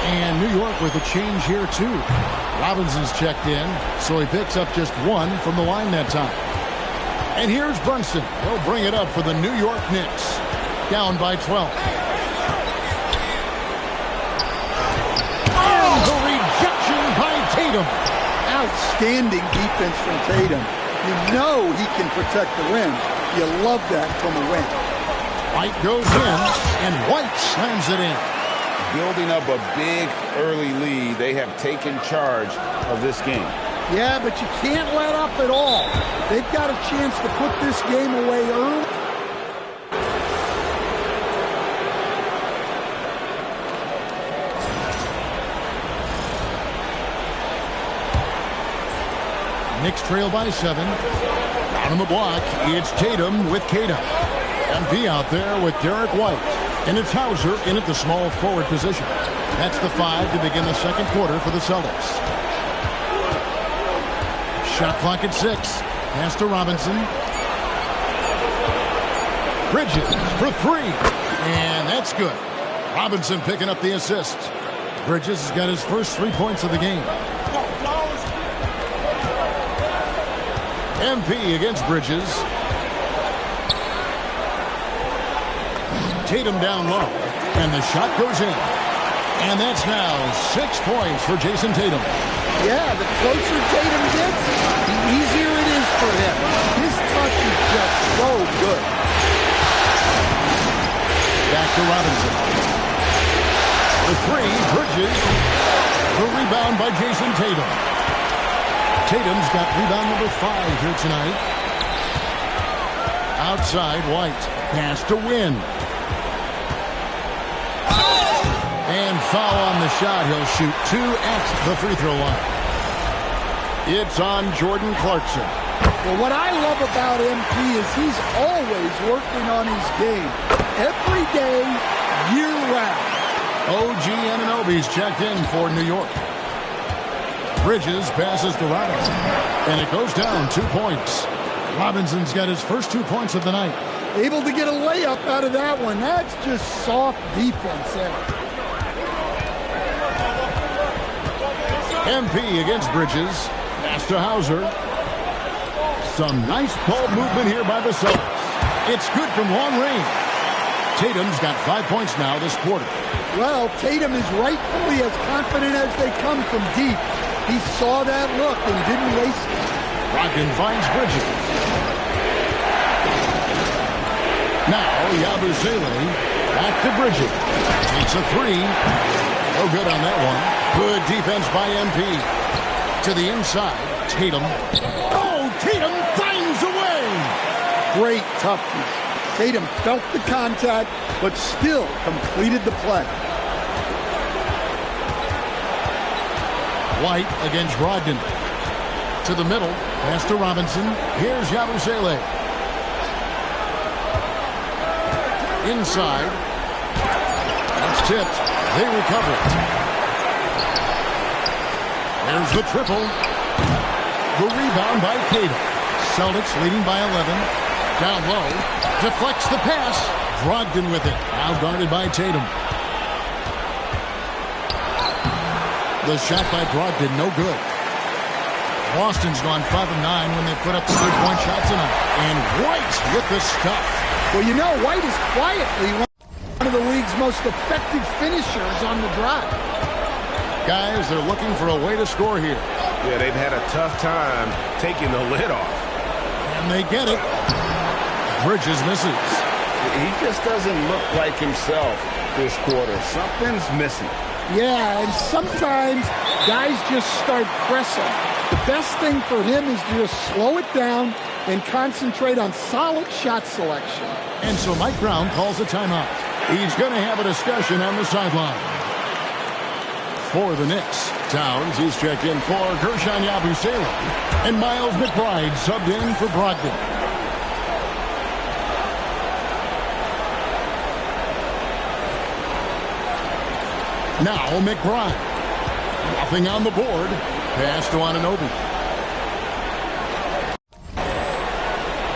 And New York with a change here, too. Robinson's checked in, so he picks up just one from the line that time. And here's Brunson. He'll bring it up for the New York Knicks. Down by 12. And the rejection by Tatum. Outstanding defense from Tatum. You know he can protect the rim. You love that from a wing. White goes in, and White slams it in. Building up a big early lead, they have taken charge of this game. Yeah, but you can't let up at all. They've got a chance to put this game away early. Knicks trail by 7. Down on the block, it's Tatum with Kata. MP out there with Derek White. And it's Hauser in at the small forward position. That's the 5 to begin the second quarter for the Celtics. Shot clock at 6. Pass to Robinson. Bridges for 3. And that's good. Robinson picking up the assist. Bridges has got his first 3 points of the game. MP against Bridges. Tatum down low. And the shot goes in. And that's now 6 points for Jason Tatum. Yeah, the closer Tatum gets, the easier it is for him. His touch is just so good. Back to Robinson. The 3, Bridges. The rebound by Jason Tatum. Tatum's got rebound number 5 here tonight. Outside, White. Pass to Win. And foul on the shot. He'll shoot 2 at the free throw line. It's on Jordan Clarkson. Well, what I love about MP is he's always working on his game. Every day, year-round. OG Anunoby's checked in for New York. Bridges passes to Robinson. And it goes down 2 points. Robinson's got his first 2 points of the night. Able to get a layup out of that one. That's just soft defense there. MP against Bridges. Pass to Hauser. Some nice ball movement here by the Celtics. It's good from long range. Tatum's got 5 points now this quarter. Well, Tatum is rightfully as confident as they come from deep. He saw that look and didn't waste it. Brogdon finds Bridges. Now, Yabusele back to Bridges. Takes a 3. No good on that one. Good defense by MP. To the inside, Tatum. Oh, Tatum finds a way! Great toughness. Tatum felt the contact, but still completed the play. White against Brogdon. To the middle. Pass to Robinson. Here's Yabusele. Inside. That's tipped. They recover it. There's the triple. The rebound by Cato. Celtics leading by 11. Down low. Deflects the pass. Brogdon with it. Now guarded by Tatum. The shot by Brogdon, no good. Boston's gone 5 of 9 when they put up the 3-point shot tonight. And White with the stuff. Well, you know, White is quietly one of the league's most effective finishers on the drive. Guys, they're looking for a way to score here. Yeah, they've had a tough time taking the lid off. And they get it. Bridges misses. He just doesn't look like himself this quarter. Something's missing. Yeah, and sometimes guys just start pressing. The best thing for him is to just slow it down and concentrate on solid shot selection. And so Mike Brown calls a timeout. He's going to have a discussion on the sideline. For the Knicks, Towns, he's checked in for Gershon Yabusele. And Miles McBride subbed in for Brogdon. Now McBride. Nothing on the board. Pass to Anunoby.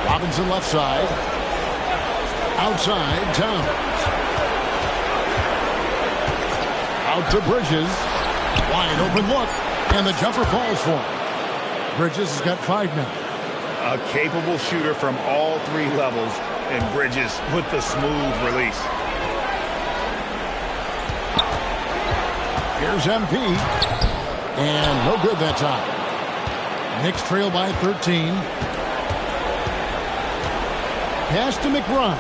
Robinson left side. Outside, Towns. Out to Bridges. Wide open look. And the jumper falls for him. Bridges has got 5 now. A capable shooter from all 3 levels. And Bridges with the smooth release. Here's MP. And no good that time. Knicks trail by 13. Pass to McBride.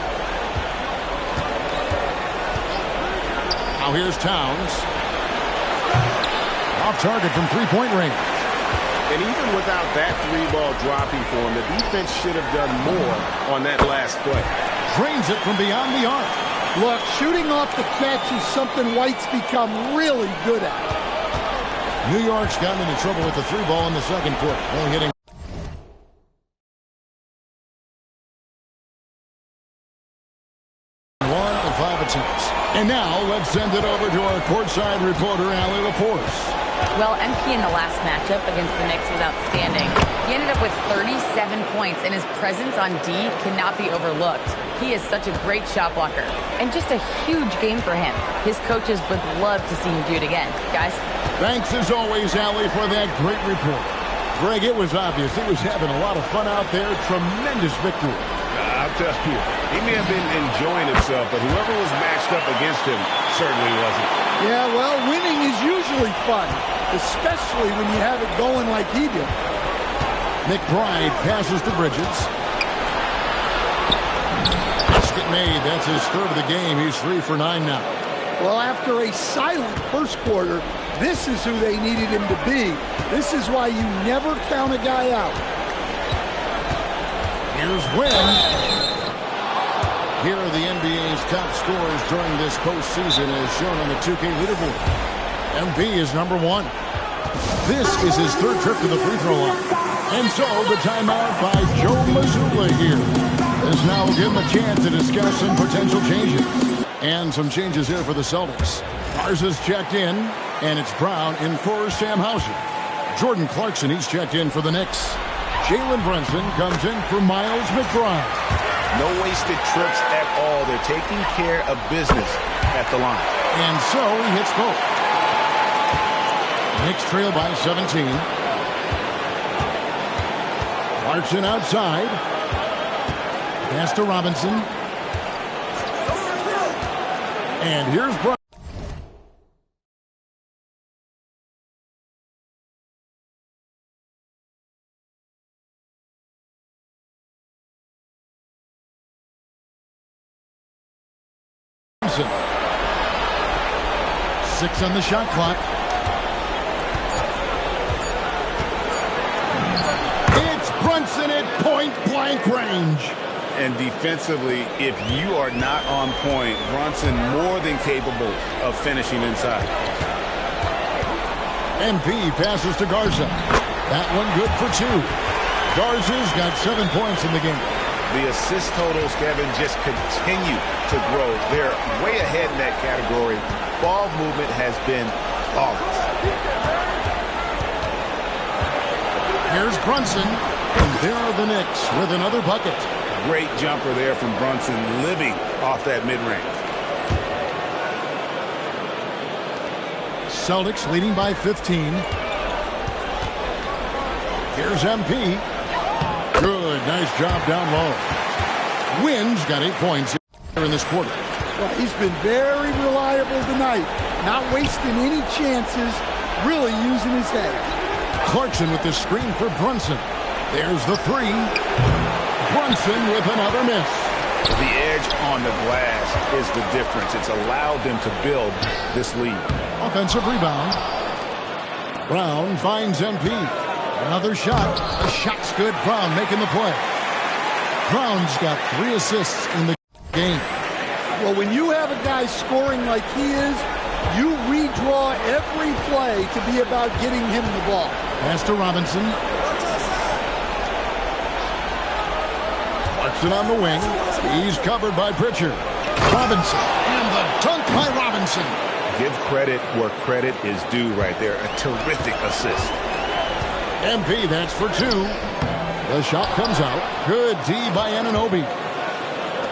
Now here's Towns. Off target from 3-point range. And even without that 3-ball dropping for him, the defense should have done more on that last play. Drains it from beyond the arc. Look, shooting off the catch is something White's become really good at. New York's gotten into trouble with the 3-ball in the second quarter. Only hitting 1 of 5 attempts. And now let's send it over to our courtside reporter, Allie LaForce. Well, MP in the last matchup against the Knicks was outstanding. He ended up with 37 points, and his presence on D cannot be overlooked. He is such a great shot blocker, and just a huge game for him. His coaches would love to see him do it again. Guys? Thanks as always, Allie, for that great report. Greg, it was obvious he was having a lot of fun out there. Tremendous victory. I'll tell you, he may have been enjoying himself, but whoever was matched up against him certainly wasn't. Yeah, well, winning is usually fun, especially when you have it going like he did. McBride passes to Bridges. Basket made. That's his 3rd of the game. He's 3 for 9 now. Well, after a silent first quarter, this is who they needed him to be. This is why you never count a guy out. Here's Wynn. Here are the NBA's top scorers during this postseason as shown on the 2K leaderboard. MB is number 1. This is his 3rd trip to the free throw line. And so the timeout by Joe Mazzulla here. As now we'll give him a chance to discuss some potential changes. And some changes here for the Celtics. Garza's checked in, and it's Brown in for Sam Hauser. Jordan Clarkson, he's checked in for the Knicks. Jalen Brunson comes in for Miles McBride. No wasted trips at all. They're taking care of business at the line. And so he hits both. Knicks trail by 17. Clarkson outside. Pass to Robinson. And here's Brown. Thompson. 6 on the shot clock. It's Brunson at point-blank range. And defensively, if you are not on point, Brunson more than capable of finishing inside. MP passes to Garza. That one good for 2. Garza's got 7 points in the game. The assist totals, Kevin, just continue to grow. They're way ahead in that category. Ball movement has been flawless. Here's Brunson, and there are the Knicks with another bucket. Great jumper there from Brunson, living off that mid-range. Celtics leading by 15. Here's MP. Good, nice job down low. Wynn's got 8 points in this quarter. Well, he's been very reliable tonight. Not wasting any chances, really using his head. Clarkson with the screen for Brunson. There's the three. Brunson with another miss. The edge on the glass is the difference. It's allowed them to build this lead. Offensive rebound. Brown finds MP. Another shot. The shot's good. Brown making the play. Brown's got 3 assists in the game. Well, when you have a guy scoring like he is, you redraw every play to be about getting him the ball. Pass to Robinson. Clarkson on the wing. He's covered by Pritchard. Robinson. And the dunk by Robinson. Give credit where credit is due right there. A terrific assist. MP, that's for 2. The shot comes out. Good D by Anunoby.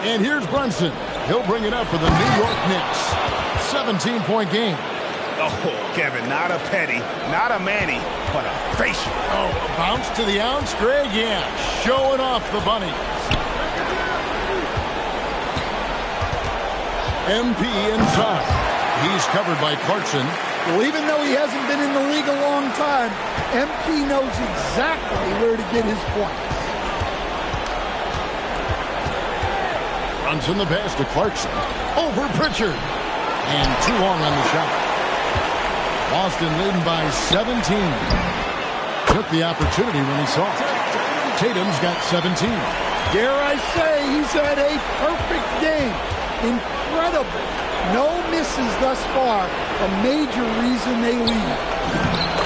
And here's Brunson. He'll bring it up for the New York Knicks. 17-point game. Oh, Kevin, not a Petty, not a Manny, but a facial. Oh, a bounce to the ounce, Greg? Yeah, showing off the bunnies. MP inside. He's covered by Clarkson. Well, even though he hasn't been in the league a long time, MP knows exactly where to get his points. Runs in the pass to Clarkson. Over Pritchard. And too long on the shot. Boston leading by 17. Took the opportunity when he saw it. Tatum's got 17. Dare I say he's had a perfect game. Incredible. No misses thus far. A major reason they lead.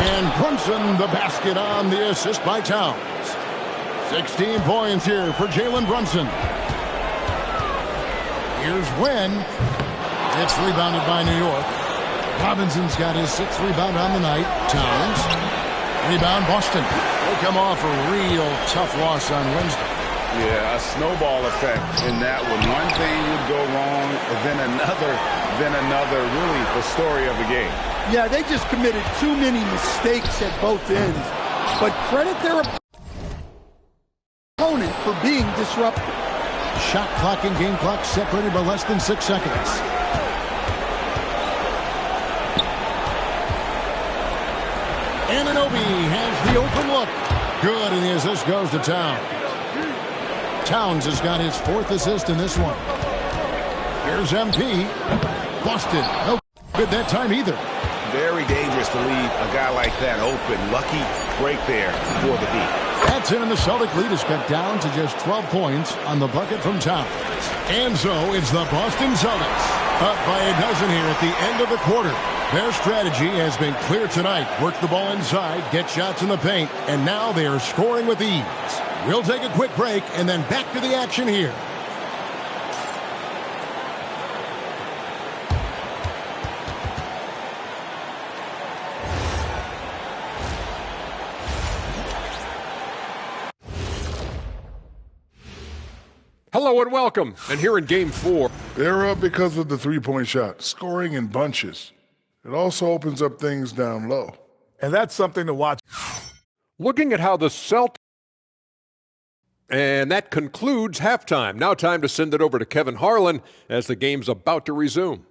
And Brunson the basket on the assist by Towns. 16 points here for Jalen Brunson. Here's Wynn. It's rebounded by New York. Robinson's got his 6th rebound on the night. Towns. Rebound Boston. They come off a real tough loss on Wednesday. Yeah, a snowball effect in that one. One thing would go wrong, then another. Really the story of the game. Yeah, they just committed too many mistakes at both ends. But credit their opponent for being disruptive. Shot clock and game clock separated by less than 6 seconds. Anunoby has the open look. Good, and the assist goes to Towns. Towns has got his 4th assist in this one. Here's MP. Boston. No good that time either. Very dangerous to leave a guy like that open. Lucky break there for the D. That's it, and the Celtic lead is cut down to just 12 points on the bucket from Towns. And so it's the Boston Celtics up by a dozen here at the end of the quarter. Their strategy has been clear tonight. Work the ball inside, get shots in the paint, and now they are scoring with ease. We'll take a quick break and then back to the action here. Hello and welcome. And here in Game 4. They're up because of the three-point shot, scoring in bunches. It also opens up things down low. And that's something to watch. Looking at how the Celtics... And that concludes halftime. Now time to send it over to Kevin Harlan as the game's about to resume.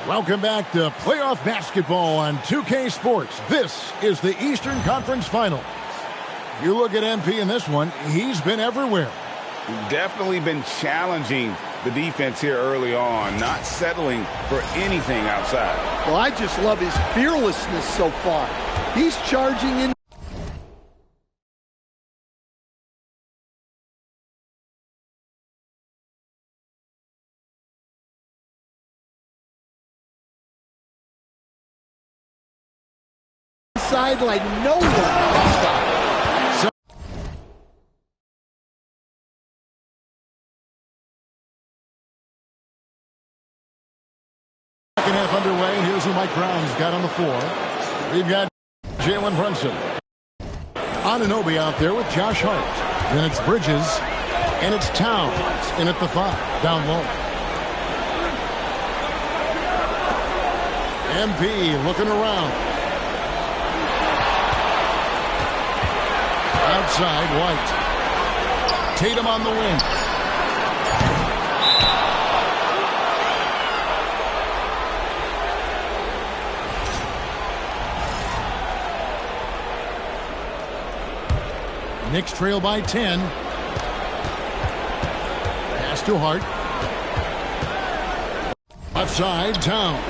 Welcome back to playoff basketball on 2K Sports. This is the Eastern Conference Finals. You look at MP in this one, he's been everywhere. Definitely been challenging the defense here early on, not settling for anything outside. Well, I just love his fearlessness so far. He's charging in. sideline. No one can stop it. Second half underway, and here's who Mike Brown's got on the floor. We've got Jalen Brunson. Anunoby out there with Josh Hart. Then it's Bridges, and it's Towns in at the 5, down low. MP looking around. Outside, White. Tatum on the wing. Knicks trail by 10. Pass to Hart. Left side, Towns.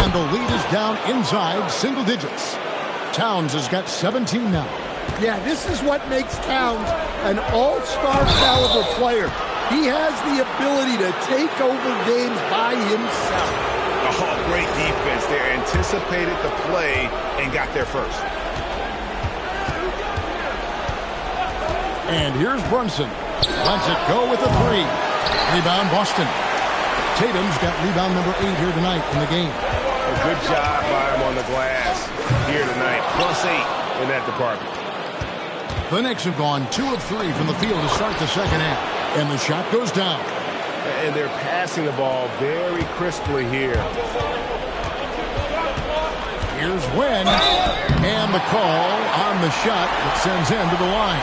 And the lead is down inside single digits. Towns has got 17 now. Yeah, this is what makes Towns an all-star caliber player. He has the ability to take over games by himself. Oh, great defense there. Anticipated the play and got there first. And here's Brunson. Lets it go with a 3. Rebound, Boston. Tatum's got rebound number 8 here tonight in the game. A good job by him on the glass here tonight. +8 in that department. The Knicks have gone 2 of 3 from the field to start the second half. And the shot goes down. And they're passing the ball very crisply here. Here's Wynn. And the call on the shot that sends him to the line.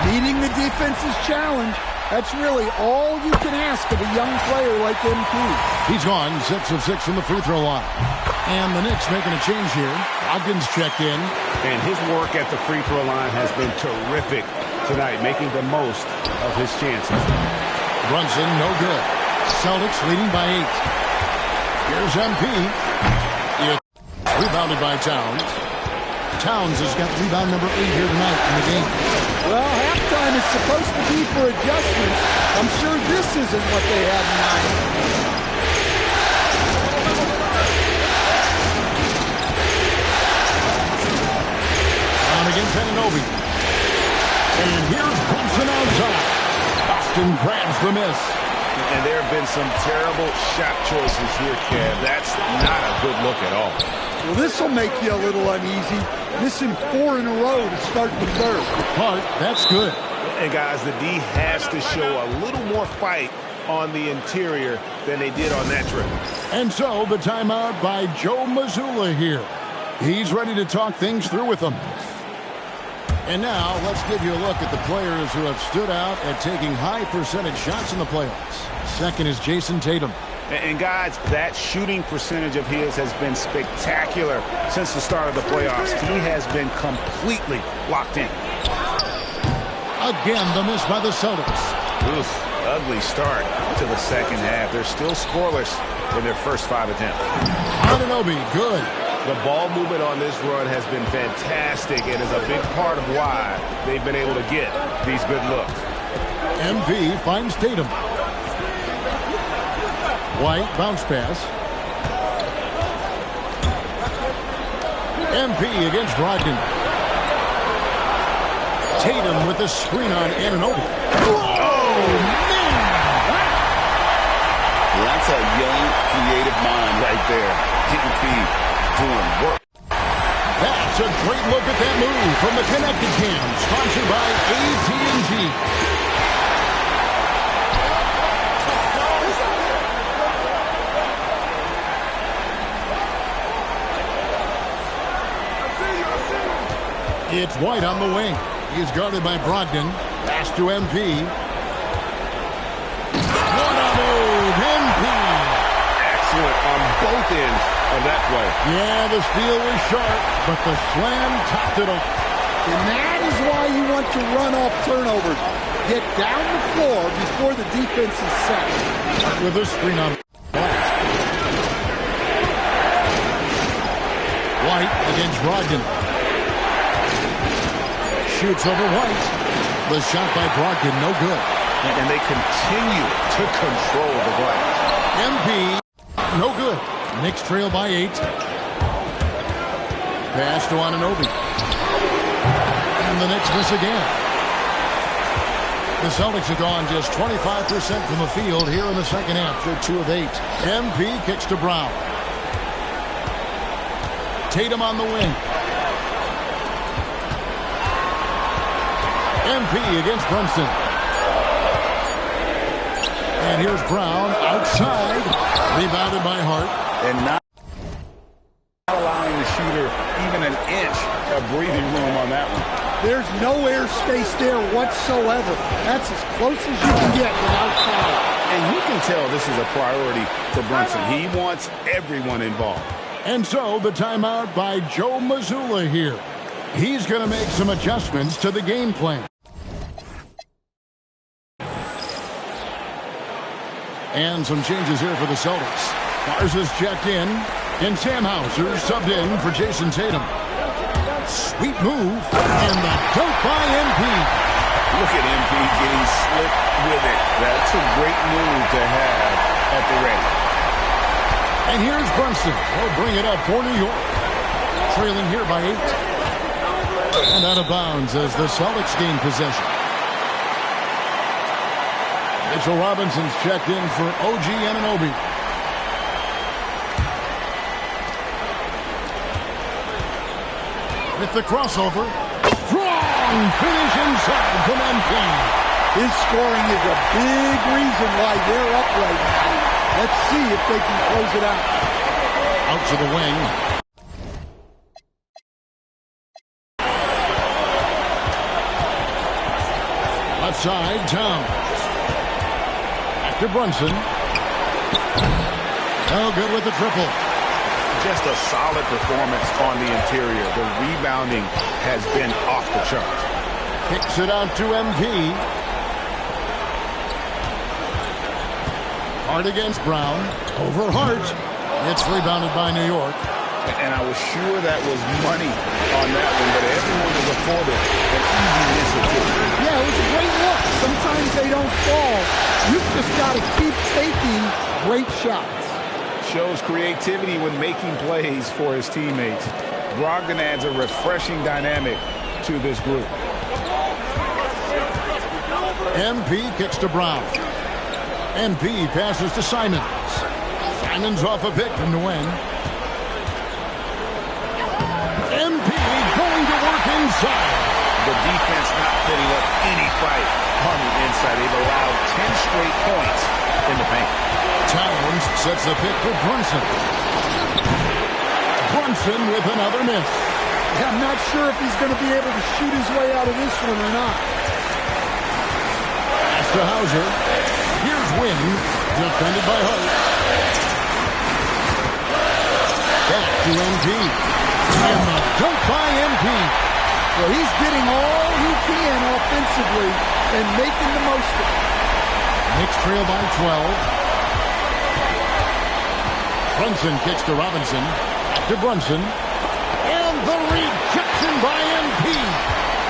Meeting the defense's challenge, that's really all you can ask of a young player like MP. He's gone 6 of 6 from the free throw line. And the Knicks making a change here. Brogdon's checked in. And his work at the free throw line has been terrific tonight, making the most of his chances. Brunson, no good. Celtics leading by 8. Here's MP. It's rebounded by Towns. Towns has got rebound number 8 here tonight in the game. Well, halftime is supposed to be for adjustments. I'm sure this isn't what they had in mind. On against Anunoby. And here's Brunson outside. Boston grabs the miss. And there have been some terrible shot choices here, Kev. That's not a good look at all. Well, this will make you a little uneasy. Missing 4 in a row to start the third. Hart, that's good. And guys, the D has to show a little more fight on the interior than they did on that trip. And so the timeout by Joe Mazzulla here. He's ready to talk things through with them. And now let's give you a look at the players who have stood out at taking high percentage shots in the playoffs. Second is Jason Tatum. And guys, that shooting percentage of his has been spectacular since the start of the playoffs. He has been completely locked in. Again, the miss by the Celtics. Oof, ugly start to the second half. They're still scoreless in their first 5 attempts. Anunoby, good. The ball movement on this run has been fantastic and is a big part of why they've been able to get these good looks. MP finds Tatum. White, bounce pass. MP against Brogdon. Tatum with the screen on Anunoby. Oh, man! That's a young, creative mind right there. MP doing work. That's a great look at that move from the Connected Cam, sponsored by AT&T. It's White on the wing. He's guarded by Brogdon. Pass to MP. What a move, MP! Excellent on both ends of that play. Yeah, the steal was sharp, but the slam topped it off. And that is why you want to run off turnovers. Get down the floor before the defense is set. With a screen on White against Brogdon. Shoots over White. The shot by Brogdon, no good. And they continue to control the glass. MP, no good. Knicks trail by 8. Pass to Anunoby. And the Knicks miss again. The Celtics have gone just 25% from the field here in the second half. They're 2 of 8. MP kicks to Brown. Tatum on the wing. MP against Brunson. And here's Brown outside. Rebounded by Hart. And not allowing the shooter even an inch of breathing room on that one. There's no air space there whatsoever. That's as close as you can get without foul. And you can tell this is a priority to Brunson. He wants everyone involved. And so the timeout by Joe Mazzulla here. He's going to make some adjustments to the game plan. And some changes here for the Celtics. Garza's checked in, and Sam Hauser subbed in for Jason Tatum. Sweet move, and the dunk by MP. Look at MP getting slick with it. That's a great move to have at the ready. And here's Brunson. He'll bring it up for New York. Trailing here by 8. And out of bounds as the Celtics gain possession. Mitchell Robinson's checked in for OG Anunoby. With the crossover. Strong finish inside from MP. His scoring is a big reason why they're up right now. Let's see if they can close it out. Out to the wing. Left side, Towns. To Brunson. Oh, good with the triple. Just a solid performance on the interior. The rebounding has been off the charts. Kicks it out to MP. Hart against Brown. Over Hart. It's rebounded by New York. And I was sure that was money on that one, but everyone was afforded an easy miss or two. Yeah, it was a great look. Sometimes they don't fall. You've just got to keep taking great shots. Shows creativity when making plays for his teammates. Brogdon adds a refreshing dynamic to this group. MP kicks to Brown. MP passes to Simons. Simons off a pick from Nguyen. MP going to work inside. The defense not putting up any fight on the inside. They've allowed 10 straight points in the paint. Towns sets the pick for Brunson. Brunson with another miss. Yeah, I'm not sure if he's going to be able to shoot his way out of this one or not. Pass to Hauser. Here's Wynn, defended by Hart. Back to MP. And the dunk by MP. Well, he's getting all he can offensively and making the most of it. Knicks trail by 12. Brunson kicks to Robinson. Back to Brunson. And the rejection by MP.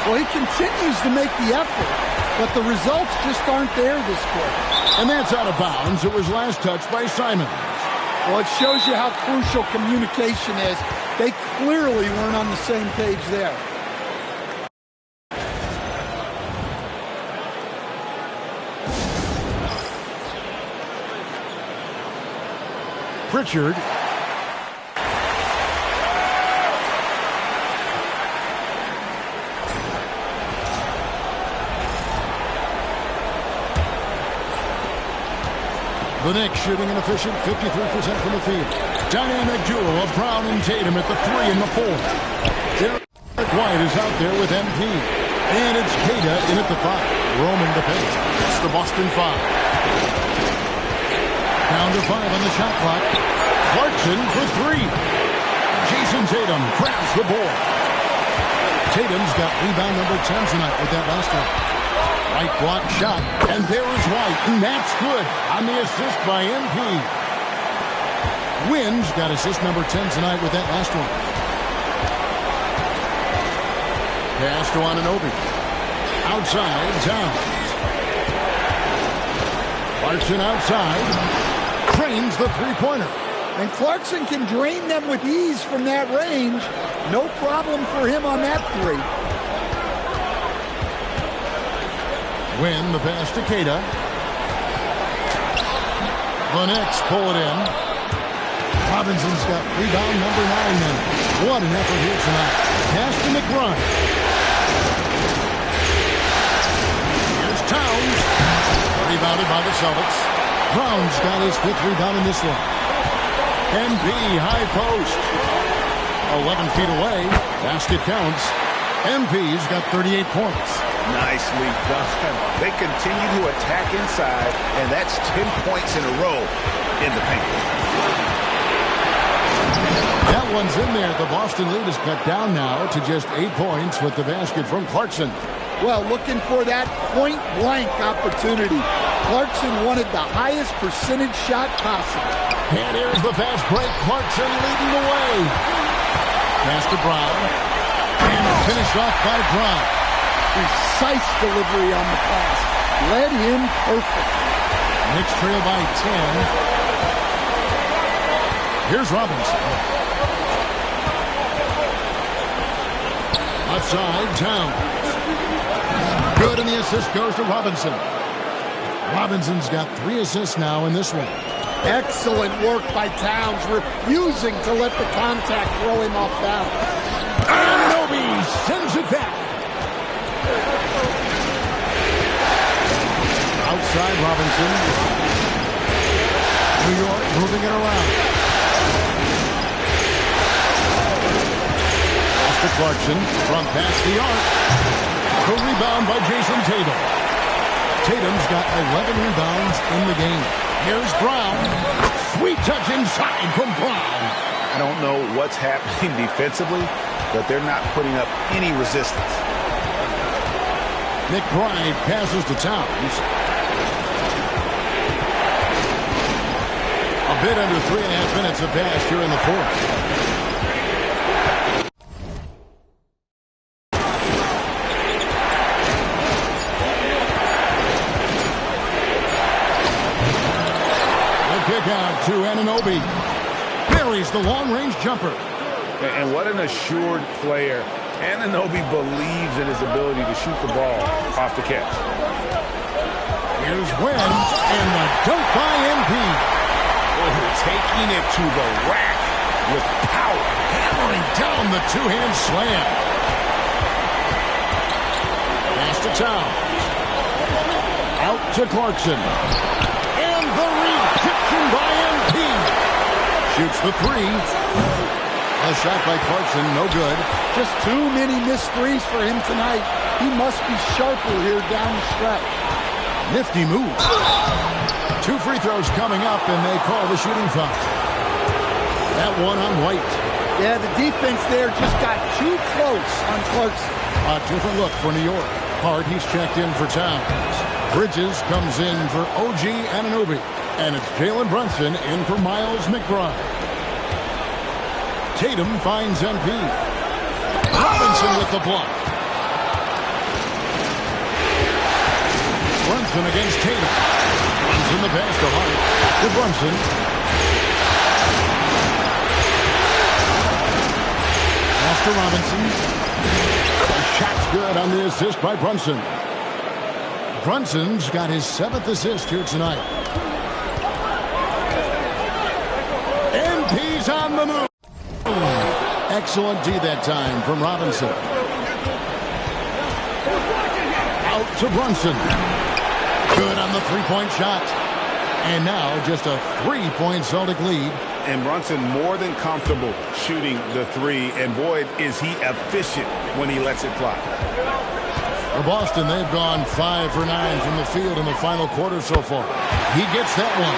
Well, he continues to make the effort, but the results just aren't there this quarter. And that's out of bounds. It was last touched by Simons. Well, it shows you how crucial communication is. They clearly weren't on the same page there. Pritchard. The Knicks shooting an efficient 53% from the field. Dynamic duo of Brown and Tatum at the 3 and the 4. Derek White is out there with MP. And it's Keita in at the 5. Roaming the paint. It's the Boston 5. Down to 5 on the shot clock. Clarkson for 3. Jason Tatum grabs the board. Tatum's got rebound number 10 tonight with that last one. Right block shot, and there is White, and that's good on the assist by MP. Wynn's got assist number 10 tonight with that last one. Pass to Anunoby. Outside, Towns. Clarkson outside. Cranes the three-pointer. And Clarkson can drain them with ease from that range. No problem for him on that three. Win the pass to Keita. The Knicks pull it in. Robinson's got rebound number 9 now. What an effort here tonight. Pass to McBride. Here's Towns. Rebounded by the Celtics. Brown's got his 5th rebound in this one. NB high post. 11 feet away. Basket counts. MP's got 38 points. Nicely done. They continue to attack inside, and that's 10 points in a row in the paint. That one's in there. The Boston lead is cut down now to just 8 points with the basket from Clarkson. Well, looking for that point-blank opportunity. Clarkson wanted the highest percentage shot possible. And here's the fast break. Clarkson leading the way. Pass to Brown. And finished off by Brown. Precise delivery on the pass. Led him perfect. Knicks trail by 10. Here's Robinson. Left side, Towns. Good, and the assist goes to Robinson. Robinson's got 3 assists now in this one. Excellent work by Towns, refusing to let the contact throw him off balance. Anunoby sends it back. Outside Robinson. New York moving it around. Pass to Clarkson from past the arc. The rebound by Jason Tatum. Tatum's got 11 rebounds in the game. Here's Brown. Sweet touch inside from Brown. I don't know what's happening defensively, but they're not putting up any resistance. McBride passes to Towns. A bit under 3.5 minutes have passed here in the fourth. Out to Anunoby. Buries the long-range jumper. And what an assured player. Anunoby believes in his ability to shoot the ball off the catch. Here's Wynn, and the dunk by MP. Oh, taking it to the rack with power. Hammering down the two-hand slam. Pass to Towns. Out to Clarkson. And the rejection by MP. Shoots the three. A shot by Clarkson, no good. Just too many missed threes for him tonight. He must be sharper here down the stretch. Nifty move. 2 free throws coming up, and they call the shooting foul. That one on White. Yeah, the defense there just got too close on Clarkson. A different look for New York. Hart, he's checked in for Towns. Bridges comes in for OG Anunoby. And it's Jalen Brunson in for Miles McBride. Tatum finds MP. Robinson with the block. Brunson against Tatum. Runs in the pass to Hart. To Brunson. Pass to Robinson. The shot's good on the assist by Brunson. Brunson's got his 7th assist here tonight. MP's on the move. Excellent D that time from Robinson. Out to Brunson. Good on the three-point shot. And now just a 3-point Celtic lead. And Brunson more than comfortable shooting the three. And boy, is he efficient when he lets it fly. For Boston, they've gone 5 for 9 from the field in the final quarter so far. He gets that one.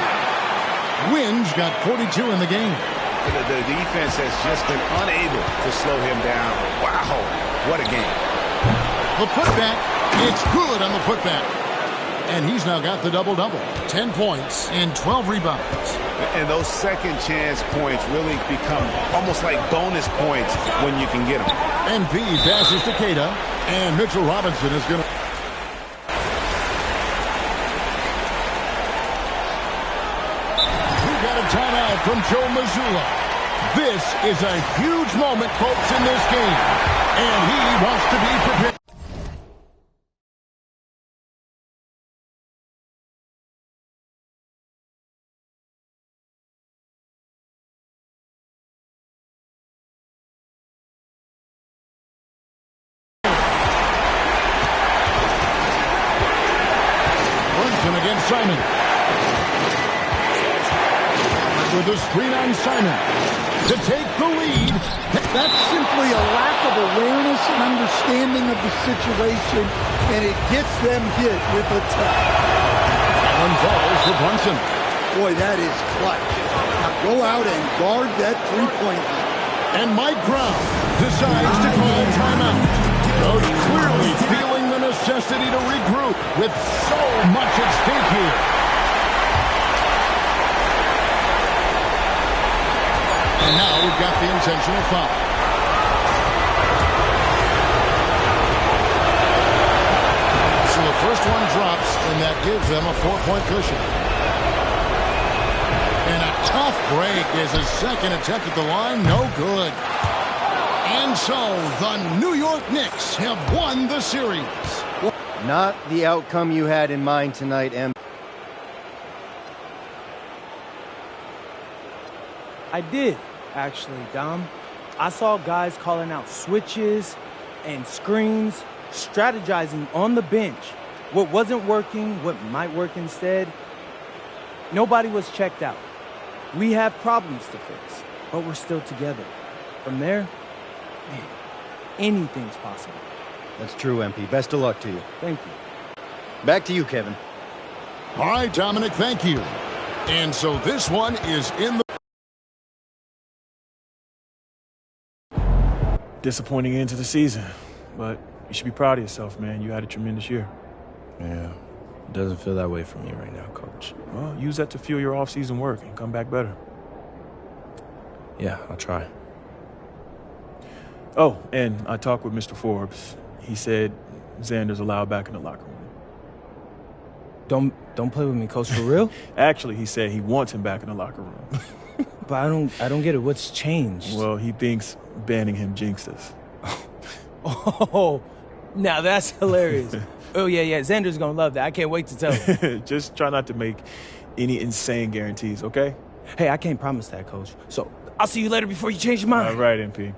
Wynn's got 42 in the game. The defense has just been unable to slow him down. Wow, what a game. The putback, it's good on the putback. And he's now got the double-double. 10 points and 12 rebounds. And those second chance points really become almost like bonus points when you can get them. NP passes to Keita. And Mitchell Robinson is going to... We've got a timeout from Joe Mazzulla. This is a huge moment, folks, in this game. And he wants to be prepared. Against Simon. With the screen on Simon to take the lead. That's simply a lack of awareness and understanding of the situation, and it gets them hit with a tap. One falls for Brunson. Boy, that is clutch. Now go out and guard that three-point line. And Mike Brown decides to call timeout. Coach clearly feeling the necessity to regroup with so much at stake here. And now we've got the intentional foul. So the first one drops, and that gives them a 4-point cushion. And a tough break is his second attempt at the line. No good. And so the New York Knicks have won the series. Not the outcome you had in mind tonight, Em. I did, actually, Dom. I saw guys calling out switches and screens, strategizing on the bench. What wasn't working, what might work instead. Nobody was checked out. We have problems to fix, but we're still together. From there, man, anything's possible. That's true, MP. Best of luck to you. Thank you. Back to you, Kevin. All right, Dominic, thank you. And so this one is in the... Disappointing end to the season, but you should be proud of yourself, man. You had a tremendous year. Yeah, it doesn't feel that way for me right now, Coach. Well, use that to fuel your off-season work and come back better. Yeah, I'll try. Oh, and I talked with Mr. Forbes. He said Xander's allowed back in the locker Don't room. play with me, Coach, for real? Actually, he said he wants him back in the locker room. But I don't get it. What's changed? Well, he thinks banning him jinxed us. Oh, now that's hilarious. Oh, yeah, Xander's going to love that. I can't wait to tell him. Just try not to make any insane guarantees, okay? Hey, I can't promise that, Coach. So I'll see you later before you change your mind. All right, MP.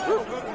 Woo!